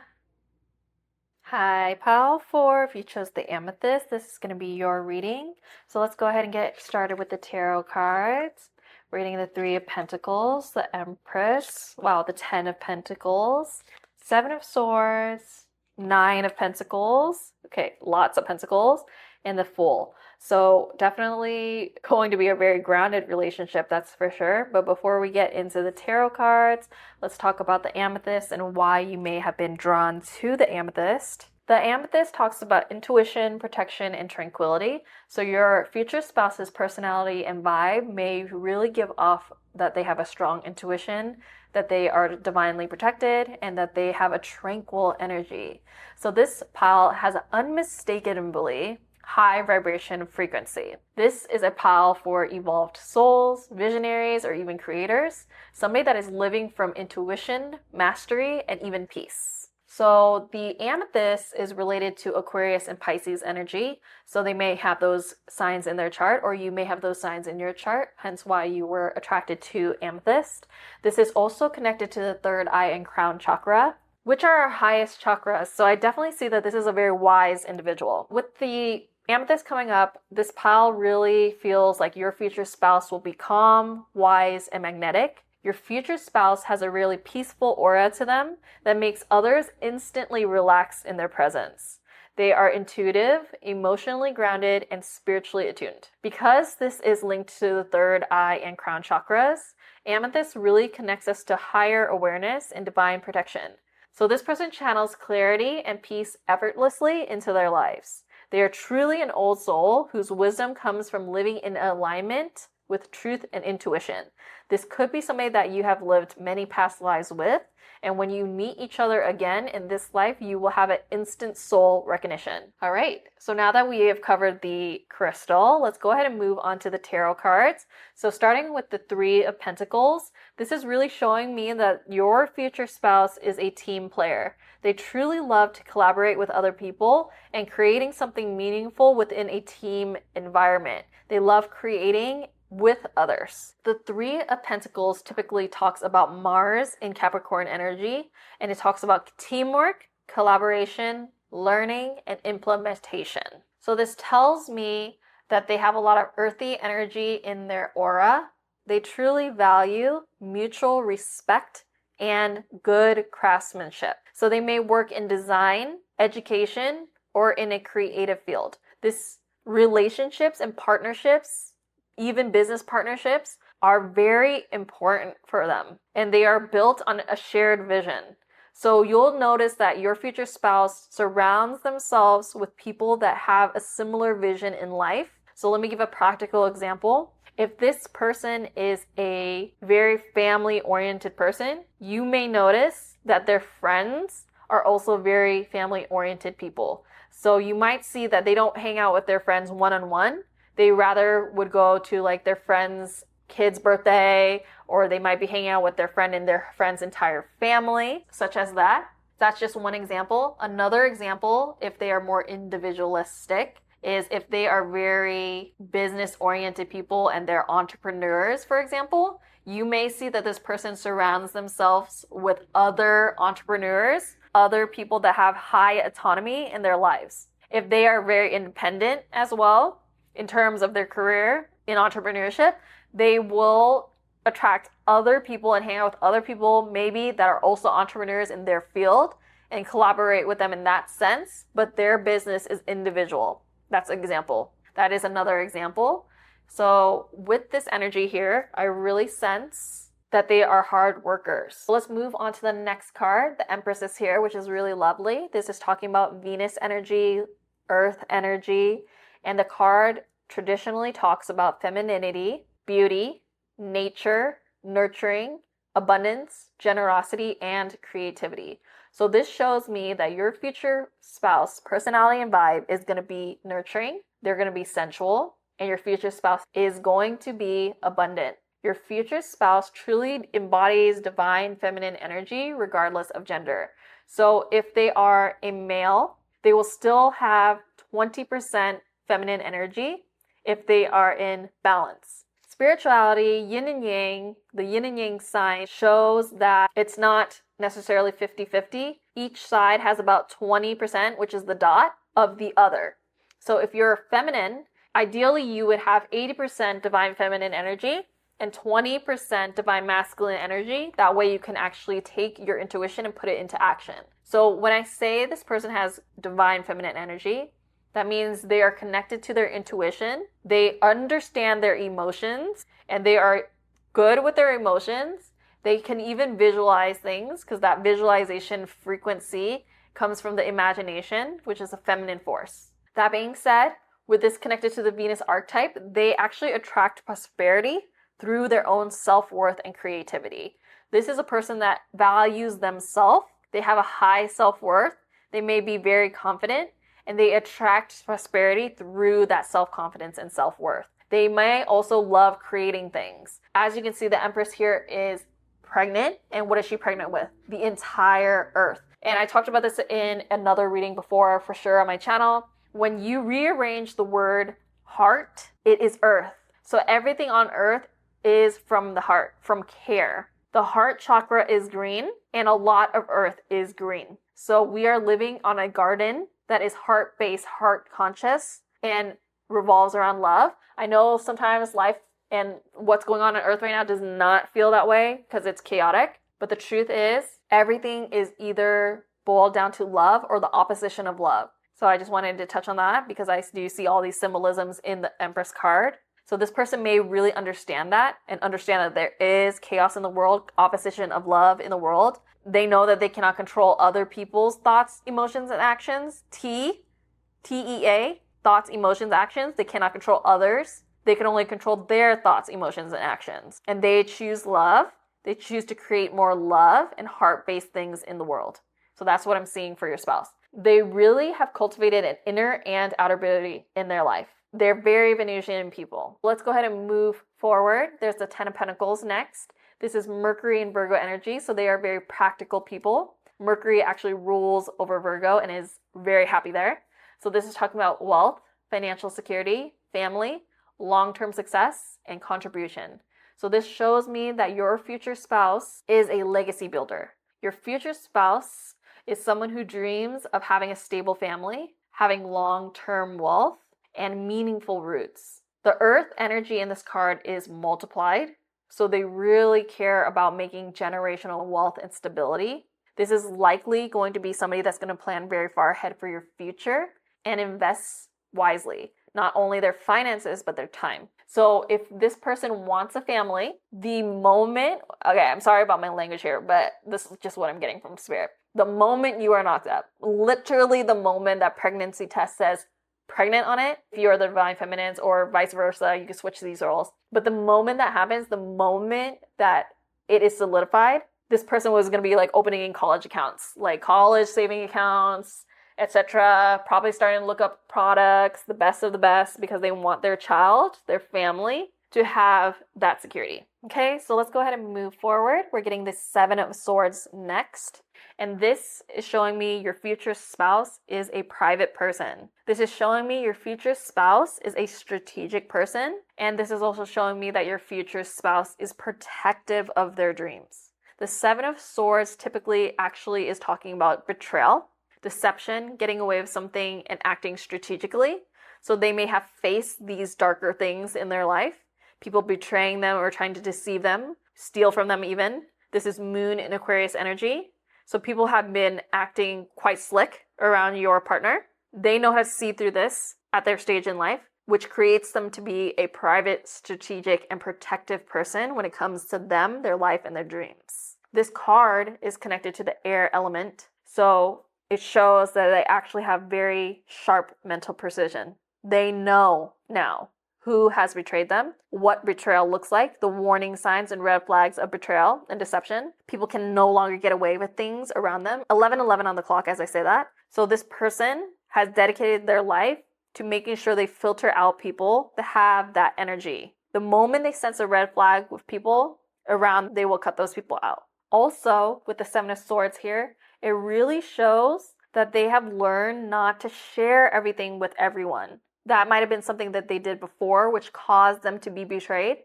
Hi, pile 4. If you chose the Amethyst, this is going to be your reading. So let's go ahead and get started with the tarot cards. Reading the 3 of Pentacles, the Empress, wow, the 10 of Pentacles, 7 of Swords, 9 of Pentacles, okay, lots of Pentacles, and the Fool. So definitely going to be a very grounded relationship, that's for sure. But before we get into the tarot cards, let's talk about the Amethyst and why you may have been drawn to the Amethyst. The Amethyst talks about intuition, protection, and tranquility. So your future spouse's personality and vibe may really give off that they have a strong intuition, that they are divinely protected, and that they have a tranquil energy. So this pile has an unmistakably high vibration frequency. This is a pile for evolved souls, visionaries, or even creators. Somebody that is living from intuition, mastery, and even peace. So the Amethyst is related to Aquarius and Pisces energy. So they may have those signs in their chart, or you may have those signs in your chart, hence why you were attracted to Amethyst. This is also connected to the third eye and crown chakra, which are our highest chakras. So I definitely see that this is a very wise individual. With the Amethyst coming up, this pile really feels like your future spouse will be calm, wise, and magnetic. Your future spouse has a really peaceful aura to them that makes others instantly relax in their presence. They are intuitive, emotionally grounded, and spiritually attuned. Because this is linked to the third eye and crown chakras, Amethyst really connects us to higher awareness and divine protection. So this person channels clarity and peace effortlessly into their lives. They are truly an old soul whose wisdom comes from living in alignment with truth and intuition. This could be somebody that you have lived many past lives with, and when you meet each other again in this life, you will have an instant soul recognition. All right, so now that we have covered the crystal, let's go ahead and move on to the tarot cards. So starting with the 3 of Pentacles, this is really showing me that your future spouse is a team player. They truly love to collaborate with other people and creating something meaningful within a team environment. They love creating with others. The 3 of Pentacles typically talks about Mars in Capricorn energy, and it talks about teamwork, collaboration, learning, and implementation. So this tells me that they have a lot of earthy energy in their aura. They truly value mutual respect and good craftsmanship. So they may work in design, education, or in a creative field. This relationships and partnerships, even business partnerships, are very important for them, and they are built on a shared vision. So you'll notice that your future spouse surrounds themselves with people that have a similar vision in life. So let me give a practical example. If this person is a very family-oriented person, you may notice that their friends are also very family-oriented people. So you might see that they don't hang out with their friends one-on-one. They rather would go to like their friend's kid's birthday, or they might be hanging out with their friend and their friend's entire family, such as that. That's just one example. Another example, if they are more individualistic, is if they are very business-oriented people and they're entrepreneurs, for example, you may see that this person surrounds themselves with other entrepreneurs, other people that have high autonomy in their lives. If they are very independent as well, in terms of their career in entrepreneurship, they will attract other people and hang out with other people maybe that are also entrepreneurs in their field and collaborate with them in that sense, but their business is individual. That's an example. That is another example. So with this energy here, I really sense that they are hard workers. So let's move on to the next card. The Empress is here, which is really lovely. This is talking about Venus energy, Earth energy, and the card traditionally talks about femininity, beauty, nature, nurturing, abundance, generosity, and creativity. So this shows me that your future spouse, personality and vibe, is going to be nurturing, they're going to be sensual, and your future spouse is going to be abundant. Your future spouse truly embodies divine feminine energy regardless of gender. So if they are a male, they will still have 20% feminine energy if they are in balance. Spirituality, yin and yang, the yin and yang sign shows that it's not necessarily 50-50. Each side has about 20%, which is the dot, of the other. So if you're feminine, ideally you would have 80% divine feminine energy and 20% divine masculine energy. That way you can actually take your intuition and put it into action. So when I say this person has divine feminine energy, that means they are connected to their intuition, they understand their emotions, and they are good with their emotions. They can even visualize things because that visualization frequency comes from the imagination, which is a feminine force. That being said, with this connected to the Venus archetype, they actually attract prosperity through their own self-worth and creativity. This is a person that values themselves. They have a high self-worth. They may be very confident, and they attract prosperity through that self-confidence and self-worth. They may also love creating things. As you can see, the Empress here is pregnant, and what is she pregnant with? The entire Earth. And I talked about this in another reading before, for sure, on my channel. When you rearrange the word heart, it is Earth. So everything on Earth is from the heart, from care. The heart chakra is green, and a lot of Earth is green. So we are living on a garden that is heart-based, heart-conscious, and revolves around love. I know sometimes life and what's going on Earth right now does not feel that way because it's chaotic. But the truth is, everything is either boiled down to love or the opposition of love. So I just wanted to touch on that because I do see all these symbolisms in the Empress card. So this person may really understand that and understand that there is chaos in the world, opposition of love in the world. They know that they cannot control other people's thoughts, emotions, and actions. T-E-A, thoughts, emotions, actions. They cannot control others. They can only control their thoughts, emotions, and actions. And they choose love. They choose to create more love and heart-based things in the world. So that's what I'm seeing for your spouse. They really have cultivated an inner and outer beauty in their life. They're very Venusian people. Let's go ahead and move forward. There's the Ten of Pentacles next. This is Mercury and Virgo energy, so they are very practical people. Mercury actually rules over Virgo and is very happy there. So this is talking about wealth, financial security, family, long-term success, and contribution. So this shows me that your future spouse is a legacy builder. Your future spouse is someone who dreams of having a stable family, having long-term wealth, and meaningful roots. The earth energy in this card is multiplied. So they really care about making generational wealth and stability. This is likely going to be somebody that's going to plan very far ahead for your future and invest wisely, not only their finances, but their time. So if this person wants a family, the moment, okay, I'm sorry about my language here, but this is just what I'm getting from spirit. The moment you are knocked up, literally the moment that pregnancy test says pregnant on it, if you're the divine feminines or vice versa, you can switch these roles. But the moment that happens, the moment that it is solidified, this person was going to be like opening college accounts, like college saving accounts, etc. Probably starting to look up products, the best of the best, because they want their child, their family, to have that security. Okay, so let's go ahead and move forward. We're getting the Seven of Swords next. And this is showing me your future spouse is a private person. This is showing me your future spouse is a strategic person. And this is also showing me that your future spouse is protective of their dreams. The Seven of Swords typically actually is talking about betrayal, deception, getting away with something, and acting strategically. So they may have faced these darker things in their life, people betraying them or trying to deceive them, steal from them even. This is Moon in Aquarius energy. So people have been acting quite slick around your partner. They know how to see through this at their stage in life, which creates them to be a private, strategic, and protective person when it comes to them, their life, and their dreams. This card is connected to the air element. So it shows that they actually have very sharp mental precision. They know now who has betrayed them, what betrayal looks like, the warning signs and red flags of betrayal and deception. People can no longer get away with things around them. 11:11 on the clock as I say that. So this person has dedicated their life to making sure they filter out people that have that energy. The moment they sense a red flag with people around, they will cut those people out. Also, with the Seven of Swords here, it really shows that they have learned not to share everything with everyone. That might have been something that they did before, which caused them to be betrayed.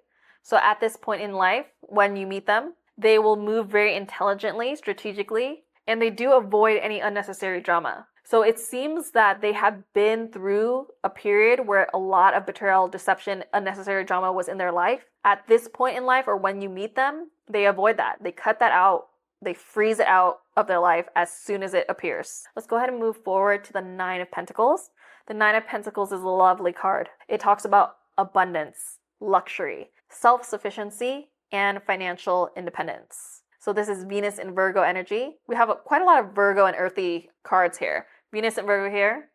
So at this point in life, when you meet them, they will move very intelligently, strategically, and they do avoid any unnecessary drama. So it seems that they have been through a period where a lot of betrayal, deception, unnecessary drama was in their life. At this point in life, or when you meet them, they avoid that. They cut that out. They freeze it out of their life as soon as it appears. Let's go ahead and move forward to the Nine of Pentacles. The Nine of Pentacles is a lovely card. It talks about abundance, luxury, self-sufficiency, and financial independence. So this is Venus in Virgo energy. We have quite a lot of Virgo and earthy cards here. Venus in Virgo here,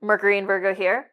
Mercury in Virgo here,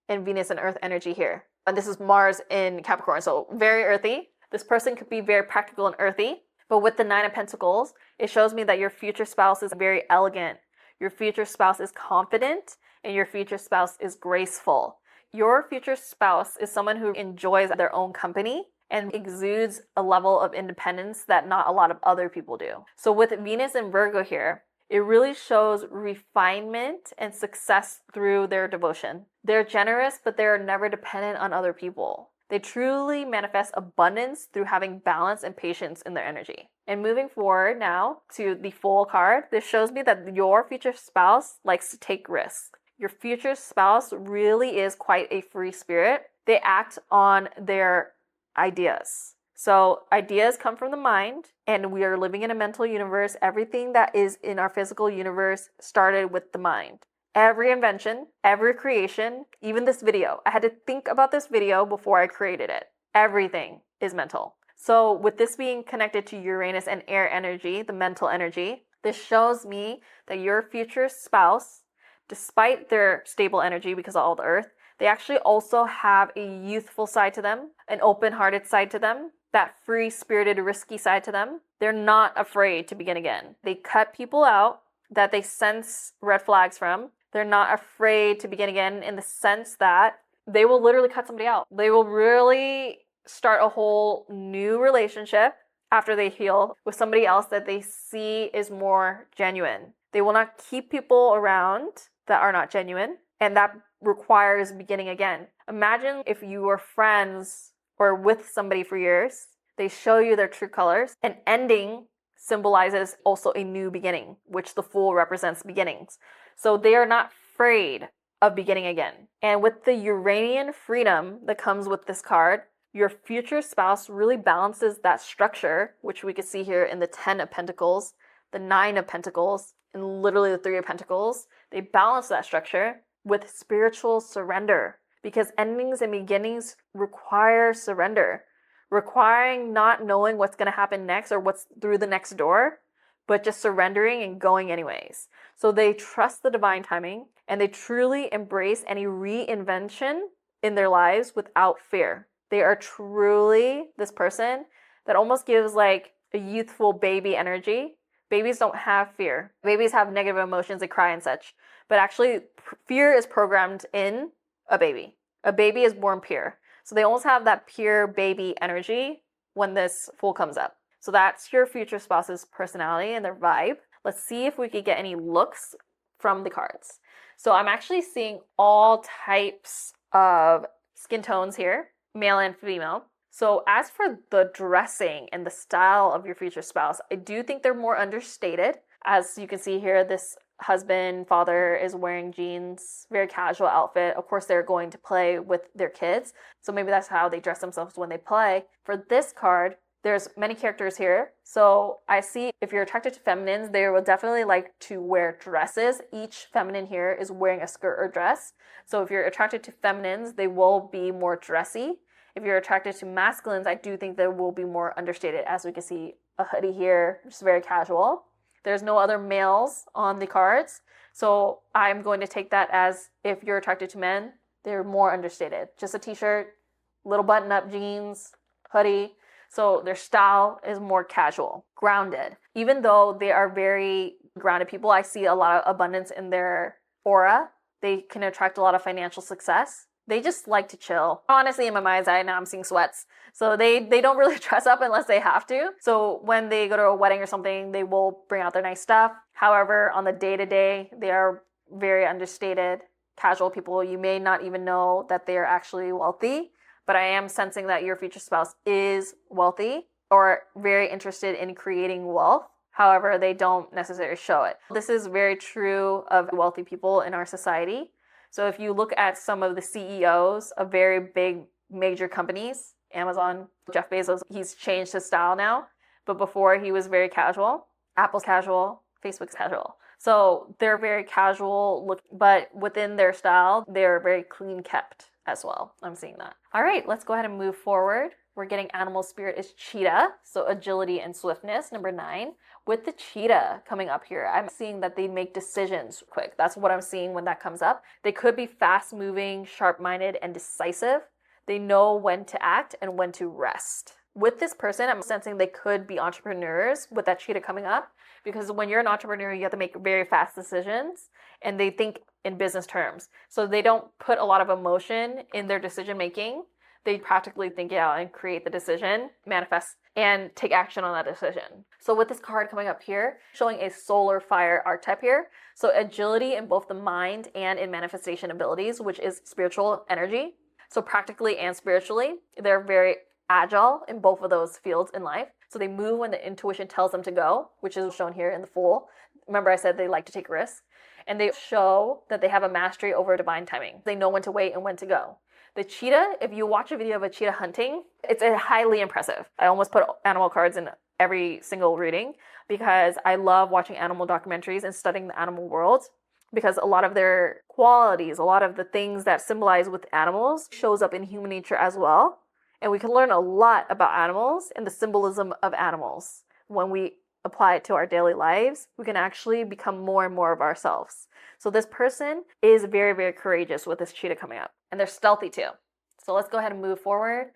and Venus and Earth energy here. And this is Mars in Capricorn, so very earthy. This person could be very practical and earthy, but with the Nine of Pentacles, it shows me that your future spouse is very elegant. Your future spouse is confident, and your future spouse is graceful. Your future spouse is someone who enjoys their own company and exudes a level of independence that not a lot of other people do. So with Venus and Virgo here, it really shows refinement and success through their devotion. They're generous, but they're never dependent on other people. They truly manifest abundance through having balance and patience in their energy. And moving forward now to the Fool card, this shows me that your future spouse likes to take risks. Your future spouse really is quite a free spirit. They act on their ideas. So ideas come from the mind, and we are living in a mental universe. Everything that is in our physical universe started with the mind. Every invention, every creation, even this video, I had to think about this video before I created it. Everything is mental. So with this being connected to Uranus and air energy, the mental energy, this shows me that your future spouse, despite their stable energy because of all the earth, they actually also have a youthful side to them, an open-hearted side to them, that free-spirited, risky side to them. They're not afraid to begin again. They cut people out that they sense red flags from. They're not afraid to begin again in the sense that they will literally cut somebody out. They will really start a whole new relationship after they heal with somebody else that they see is more genuine. They will not keep people around that are not genuine, and that requires beginning again. Imagine if you were friends or with somebody for years, they show you their true colors. An ending symbolizes also a new beginning, which the Fool represents beginnings. So they are not afraid of beginning again. And with the Uranian freedom that comes with this card, your future spouse really balances that structure, which we could see here in the 10 of Pentacles, the 9 of Pentacles, and literally the 3 of Pentacles. They balance that structure with spiritual surrender, because endings and beginnings require surrender, requiring not knowing what's going to happen next or what's through the next door, but just surrendering and going anyways. So they trust the divine timing and they truly embrace any reinvention in their lives without fear. They are truly this person that almost gives like a youthful baby energy. Babies don't have fear. Babies have negative emotions, they cry and such. But actually, fear is programmed in a baby. A baby is born pure. So they almost have that pure baby energy when this Fool comes up. So that's your future spouse's personality and their vibe. Let's see if we could get any looks from the cards. So I'm actually seeing all types of skin tones here, male and female. So as for the dressing and the style of your future spouse, I do think they're more understated. As you can see here, this husband, father is wearing jeans, very casual outfit. Of course, they're going to play with their kids. So maybe that's how they dress themselves when they play. For this card, there's many characters here. So I see if you're attracted to feminines, they will definitely like to wear dresses. Each feminine here is wearing a skirt or dress. So if you're attracted to feminines, they will be more dressy. If you're attracted to masculines, I do think they will be more understated. As we can see, a hoodie here, just very casual. There's no other males on the cards. So I'm going to take that as if you're attracted to men, they're more understated. Just a t-shirt, little button-up jeans, hoodie. So their style is more casual, grounded. Even though they are very grounded people, I see a lot of abundance in their aura. They can attract a lot of financial success. They just like to chill. Honestly, in my mind's eye, now I'm seeing sweats. So they don't really dress up unless they have to. So when they go to a wedding or something, they will bring out their nice stuff. However, on the day-to-day, they are very understated, casual people. You may not even know that they are actually wealthy, but I am sensing that your future spouse is wealthy or very interested in creating wealth. However, they don't necessarily show it. This is very true of wealthy people in our society. So if you look at some of the CEOs of very big major companies, Amazon, Jeff Bezos, he's changed his style now. But before he was very casual. Apple's casual, Facebook's casual. So they're very casual look, but within their style, they're very clean kept as well. I'm seeing that. All right, let's go ahead and move forward. We're getting animal spirit is cheetah, so agility and swiftness, number 9. With the cheetah coming up here, I'm seeing that they make decisions quick. That's what I'm seeing when that comes up. They could be fast-moving, sharp-minded, and decisive. They know when to act and when to rest. With this person, I'm sensing they could be entrepreneurs with that cheetah coming up, because when you're an entrepreneur, you have to make very fast decisions, and they think in business terms. So they don't put a lot of emotion in their decision making. They practically think it out and create the decision, manifest, and take action on that decision. So with this card coming up here, showing a solar fire archetype here. So agility in both the mind and in manifestation abilities, which is spiritual energy. So practically and spiritually, they're very agile in both of those fields in life. So they move when the intuition tells them to go, which is shown here in the Fool. Remember I said they like to take risks. And they show that they have a mastery over divine timing. They know when to wait and when to go. The cheetah, if you watch a video of a cheetah hunting, it's highly impressive. I almost put animal cards in every single reading because I love watching animal documentaries and studying the animal world, because a lot of their qualities, a lot of the things that symbolize with animals shows up in human nature as well. And we can learn a lot about animals and the symbolism of animals. When we apply it to our daily lives, we can actually become more and more of ourselves. So this person is very, very courageous with this cheetah coming up. And they're stealthy too. So let's go ahead and move forward.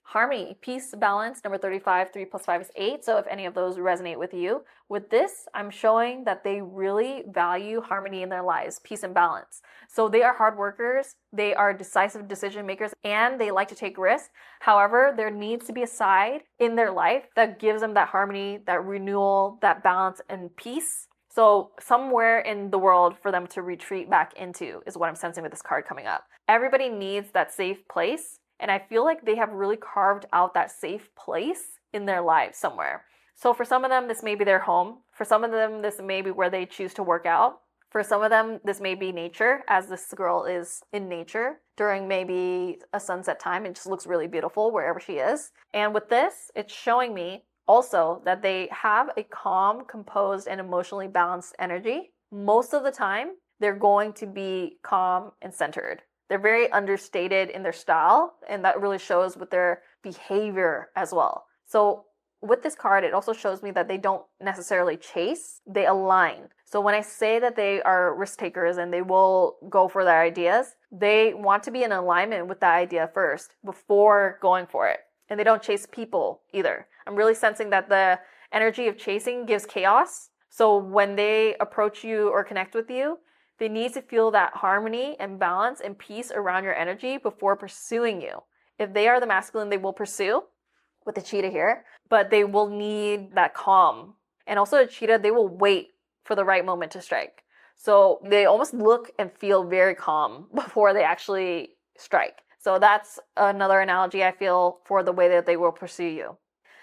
Harmony, peace, balance, number 35, 3 plus 5 is 8. So if any of those resonate with you, with this, I'm showing that they really value harmony in their lives, peace and balance. So they are hard workers, they are decisive decision makers, and they like to take risks. However, there needs to be a side in their life that gives them that harmony, that renewal, that balance and peace. So somewhere in the world for them to retreat back into is what I'm sensing with this card coming up. Everybody needs that safe place. And I feel like they have really carved out that safe place in their lives somewhere. So for some of them, this may be their home. For some of them, this may be where they choose to work out. For some of them, this may be nature, as this girl is in nature. during maybe a sunset time. It just looks really beautiful wherever she is. And with this, it's showing me also that they have a calm, composed, and emotionally balanced energy. Most of the time, they're going to be calm and centered. They're very understated in their style, and that really shows with their behavior as well. So with this card, it also shows me that they don't necessarily chase, they align. So when I say that they are risk takers and they will go for their ideas, they want to be in alignment with the idea first before going for it. And they don't chase people either. I'm really sensing that the energy of chasing gives chaos. So when they approach you or connect with you, they need to feel that harmony and balance and peace around your energy before pursuing you. If they are the masculine, they will pursue with the cheetah here, but they will need that calm. And also a cheetah, they will wait for the right moment to strike. So they almost look and feel very calm before they actually strike. So that's another analogy I feel for the way that they will pursue you.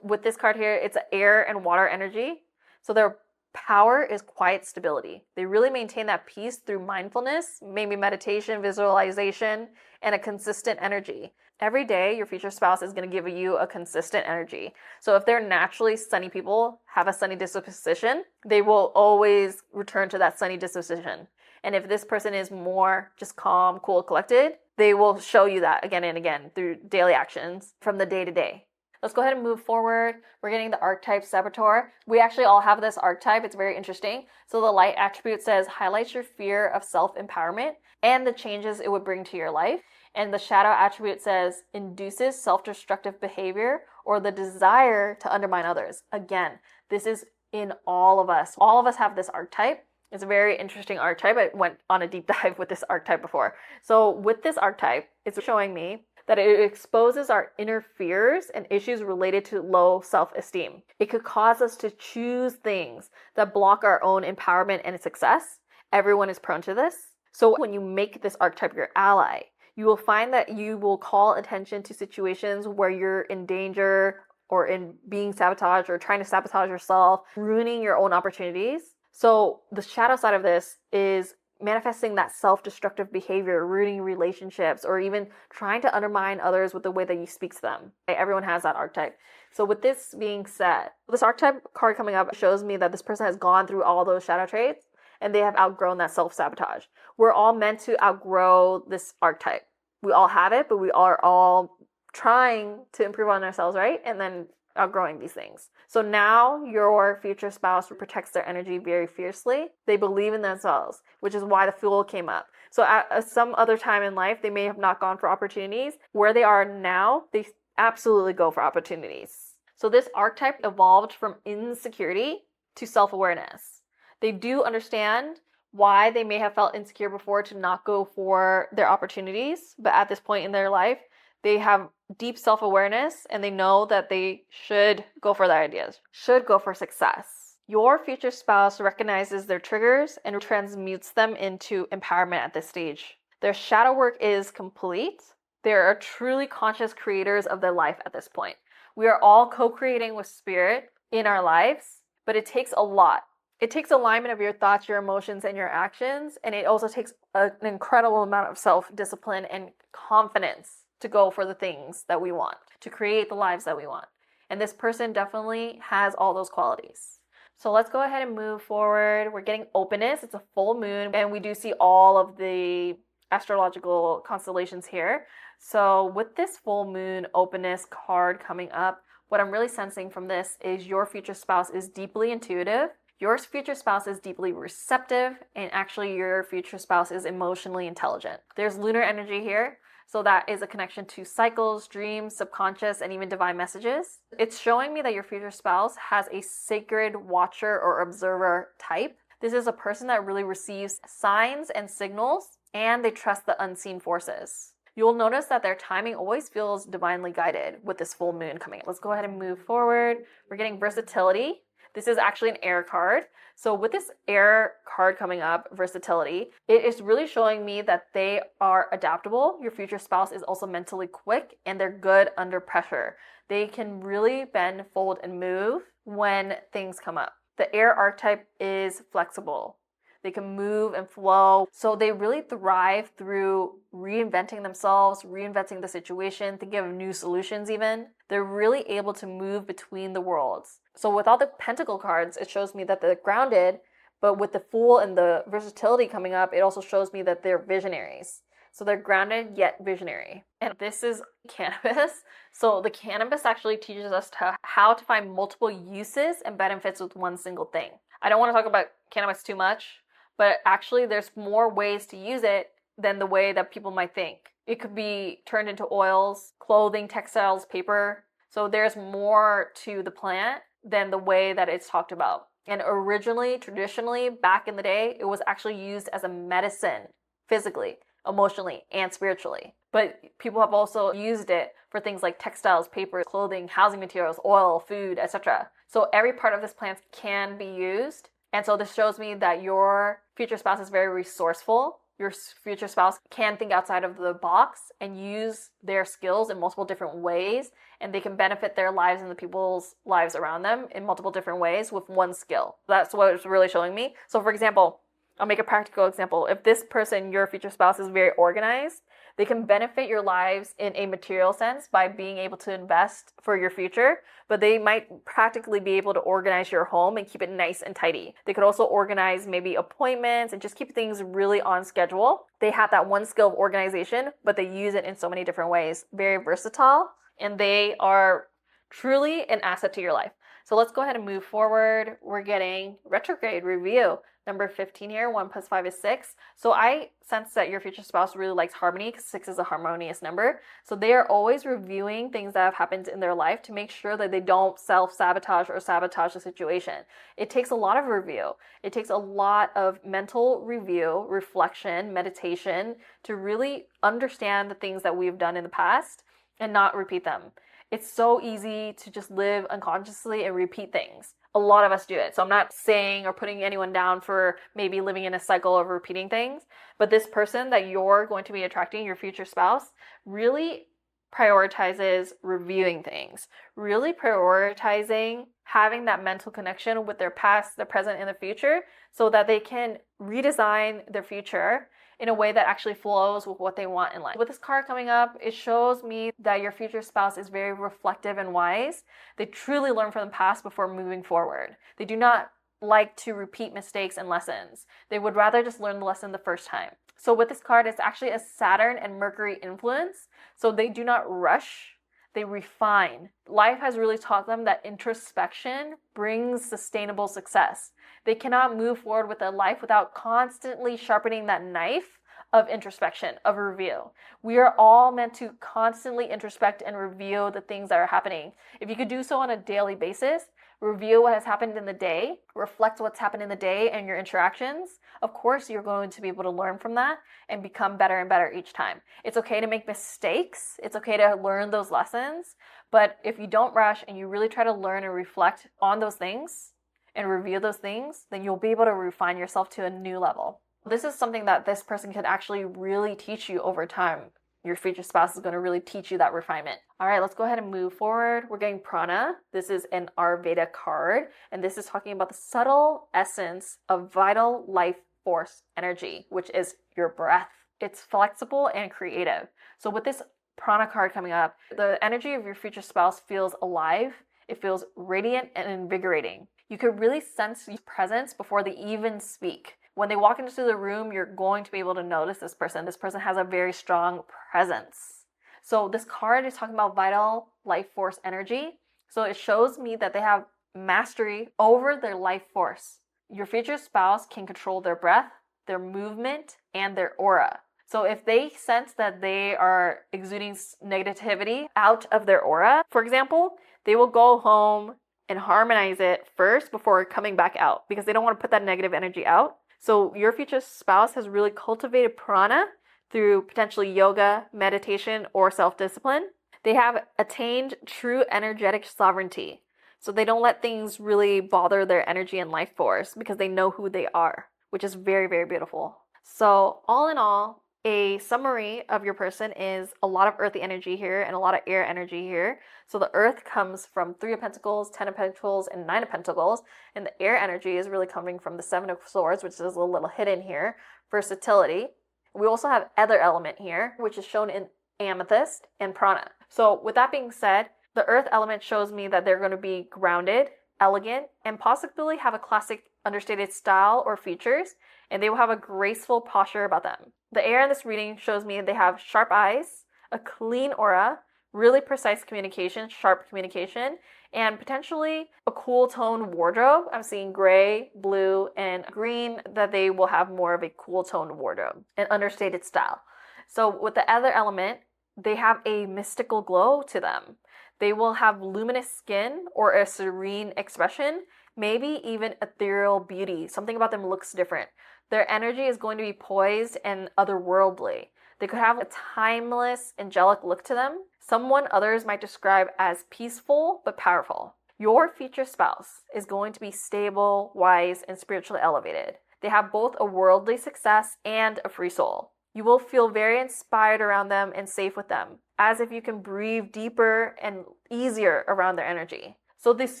With this card here, it's air and water energy. So their power is quiet stability. They really maintain that peace through mindfulness, maybe meditation, visualization, and a consistent energy. Every day, your future spouse is going to give you a consistent energy. So if they're naturally sunny people, have a sunny disposition, they will always return to that sunny disposition. And if this person is more just calm, cool, collected, they will show you that again and again through daily actions from the day to day. Let's go ahead and move forward. We're getting the archetype Saboteur. We actually all have this archetype. It's very interesting. So the light attribute says highlights your fear of self-empowerment and the changes it would bring to your life. And the shadow attribute says induces self-destructive behavior or the desire to undermine others. Again, this is in all of us. All of us have this archetype. It's a very interesting archetype. I went on a deep dive with this archetype before. So with this archetype, it's showing me that it exposes our inner fears and issues related to low self-esteem. It could cause us to choose things that block our own empowerment and success. Everyone is prone to this. So when you make this archetype your ally, you will find that you will call attention to situations where you're in danger or in being sabotaged or trying to sabotage yourself, ruining your own opportunities. So the shadow side of this is manifesting that self-destructive behavior, ruining relationships, or even trying to undermine others with the way that you speak to them. Everyone has that archetype. So with this being said, this archetype card coming up shows me that this person has gone through all those shadow traits and they have outgrown that self-sabotage. We're all meant to outgrow this archetype. We all have it, but we are all trying to improve on ourselves, right? And then outgrowing these things. So now your future spouse protects their energy very fiercely. They believe in themselves, which is why the Fool came up. So at some other time in life, they may have not gone for opportunities. Where they are now, they absolutely go for opportunities. So this archetype evolved from insecurity to self-awareness. They do understand why they may have felt insecure before to not go for their opportunities, but at this point in their life, they have deep self-awareness and they know that they should go for their ideas, should go for success. Your future spouse recognizes their triggers and transmutes them into empowerment at this stage. Their shadow work is complete. They are truly conscious creators of their life at this point. We are all co-creating with spirit in our lives, but it takes a lot. It takes alignment of your thoughts, your emotions, and your actions, and it also takes an incredible amount of self-discipline and confidence to go for the things that we want, to create the lives that we want. And this person definitely has all those qualities. So let's go ahead and move forward. We're getting openness. It's a full moon, and we do see all of the astrological constellations here. So with this full moon openness card coming up, what I'm really sensing from this is your future spouse is deeply intuitive. Your future spouse is deeply receptive, and actually your future spouse is emotionally intelligent. There's lunar energy here. So that is a connection to cycles, dreams, subconscious, and even divine messages. It's showing me that your future spouse has a sacred watcher or observer type. This is a person that really receives signs and signals, and they trust the unseen forces. You'll notice that their timing always feels divinely guided with this full moon coming in. Let's go ahead and move forward. We're getting versatility. This is actually an air card. So with this air card coming up, versatility, it is really showing me that they are adaptable. Your future spouse is also mentally quick and they're good under pressure. They can really bend, fold, and move when things come up. The air archetype is flexible. They can move and flow. So they really thrive through reinventing themselves, reinventing the situation, thinking of new solutions even. They're really able to move between the worlds. So with all the pentacle cards, it shows me that they're grounded, but with the Fool and the versatility coming up, it also shows me that they're visionaries. So they're grounded yet visionary. And this is cannabis. So the cannabis actually teaches us how to find multiple uses and benefits with one single thing. I don't want to talk about cannabis too much, but actually there's more ways to use it than the way that people might think. It could be turned into oils, clothing, textiles, paper. So there's more to the plant than the way that it's talked about. And originally, traditionally, back in the day, it was actually used as a medicine, physically, emotionally, and spiritually. But people have also used it for things like textiles, paper, clothing, housing materials, oil, food, etc. So every part of this plant can be used. And so this shows me that your future spouse is very resourceful. Your future spouse can think outside of the box and use their skills in multiple different ways, and they can benefit their lives and the people's lives around them in multiple different ways with one skill. That's what it's really showing me. So for example, I'll make a practical example. If this person, your future spouse, is very organized, they can benefit your lives in a material sense by being able to invest for your future, but they might practically be able to organize your home and keep it nice and tidy. They could also organize maybe appointments and just keep things really on schedule. They have that one skill of organization, but they use it in so many different ways. Very versatile, and they are truly an asset to your life. So let's go ahead and move forward. We're getting retrograde review. Number 15 here, 1 plus 5 is 6. So I sense that your future spouse really likes harmony because 6 is a harmonious number. So they are always reviewing things that have happened in their life to make sure that they don't self-sabotage or sabotage the situation. It takes a lot of review. It takes a lot of mental review, reflection, meditation to really understand the things that we've done in the past and not repeat them. It's so easy to just live unconsciously and repeat things. A lot of us do it. So I'm not saying or putting anyone down for maybe living in a cycle of repeating things, but this person that you're going to be attracting, your future spouse, really prioritizes reviewing things, really prioritizing having that mental connection with their past, their present, and their future so that they can redesign their future in a way that actually flows with what they want in life. With this card coming up, it shows me that your future spouse is very reflective and wise. They truly learn from the past before moving forward. They do not like to repeat mistakes and lessons. They would rather just learn the lesson the first time. So with this card, it's actually a Saturn and Mercury influence. So they do not rush, they refine. Life has really taught them that introspection brings sustainable success. They cannot move forward with their life without constantly sharpening that knife of introspection, of review. We are all meant to constantly introspect and review the things that are happening. If you could do so on a daily basis, review what has happened in the day, reflect what's happened in the day and your interactions, of course you're going to be able to learn from that and become better and better each time. It's okay to make mistakes. It's okay to learn those lessons. But if you don't rush and you really try to learn and reflect on those things and review those things, then you'll be able to refine yourself to a new level. This is something that this person can actually really teach you over time. Your future spouse is going to really teach you that refinement. All right, let's go ahead and move forward. We're getting Prana. This is an Ayurveda card, and this is talking about the subtle essence of vital life force energy, which is your breath. It's flexible and creative. So with this Prana card coming up, the energy of your future spouse feels alive. It feels radiant and invigorating. You could really sense your presence before they even speak. When they walk into the room, you're going to be able to notice this person. This person has a very strong presence. So this card is talking about vital life force energy. So it shows me that they have mastery over their life force. Your future spouse can control their breath, their movement, and their aura. So if they sense that they are exuding negativity out of their aura, for example, they will go home and harmonize it first before coming back out because they don't want to put that negative energy out. So your future spouse has really cultivated prana through potentially yoga, meditation, or self-discipline. They have attained true energetic sovereignty. So they don't let things really bother their energy and life force because they know who they are, which is very, very beautiful. So all in all, a summary of your person is a lot of earthy energy here and a lot of air energy here. So the earth comes from 3 of Pentacles, 10 of Pentacles, and 9 of Pentacles. And the air energy is really coming from the 7 of Swords, which is a little hidden here, versatility. We also have other element here, which is shown in Amethyst and Prana. So with that being said, the earth element shows me that they're going to be grounded, elegant, and possibly have a classic understated style or features, and they will have a graceful posture about them. The air in this reading shows me they have sharp eyes, a clean aura, really precise communication, sharp communication, and potentially a cool tone wardrobe. I'm seeing gray, blue, and green, that they will have more of a cool tone wardrobe, an understated style. So with the other element, they have a mystical glow to them. They will have luminous skin or a serene expression, maybe even ethereal beauty. Something about them looks different. Their energy is going to be poised and otherworldly. They could have a timeless, angelic look to them. Someone others might describe as peaceful but powerful. Your future spouse is going to be stable, wise, and spiritually elevated. They have both a worldly success and a free soul. You will feel very inspired around them and safe with them, as if you can breathe deeper and easier around their energy. So this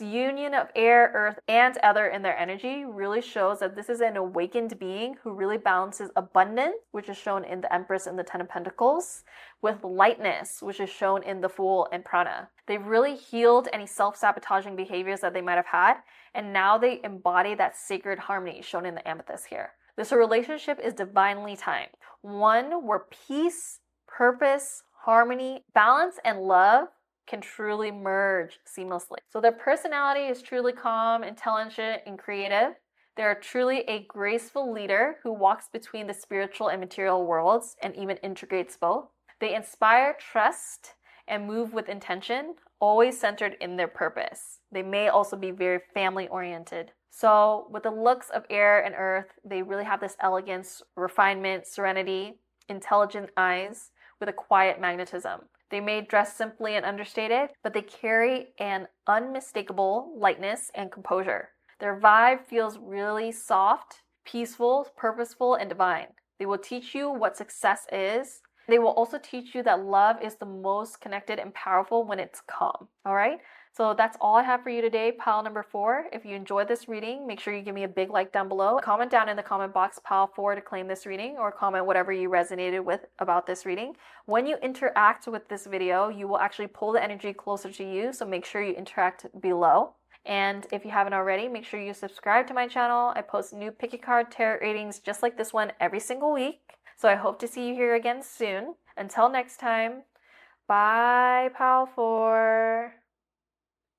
union of air, earth, and other in their energy really shows that this is an awakened being who really balances abundance, which is shown in the Empress and the 10 of Pentacles, with lightness, which is shown in the Fool and Prana. They've really healed any self-sabotaging behaviors that they might have had, and now they embody that sacred harmony shown in the Amethyst here. This relationship is divinely timed, one where peace, purpose, harmony, balance, and love can truly merge seamlessly. So their personality is truly calm, intelligent, and creative. They are truly a graceful leader who walks between the spiritual and material worlds and even integrates both. They inspire trust and move with intention, always centered in their purpose. They may also be very family-oriented. So with the looks of air and earth, they really have this elegance, refinement, serenity, intelligent eyes with a quiet magnetism. They may dress simply and understated, but they carry an unmistakable lightness and composure. Their vibe feels really soft, peaceful, purposeful, and divine. They will teach you what success is. They will also teach you that love is the most connected and powerful when it's calm. All right? So that's all I have for you today, pile number 4. If you enjoyed this reading, make sure you give me a big like down below. Comment down in the comment box pile 4 to claim this reading, or comment whatever you resonated with about this reading. When you interact with this video, you will actually pull the energy closer to you, so make sure you interact below. And if you haven't already, make sure you subscribe to my channel. I post new pick a card tarot readings just like this one every single week. So I hope to see you here again soon. Until next time, bye, pile 4.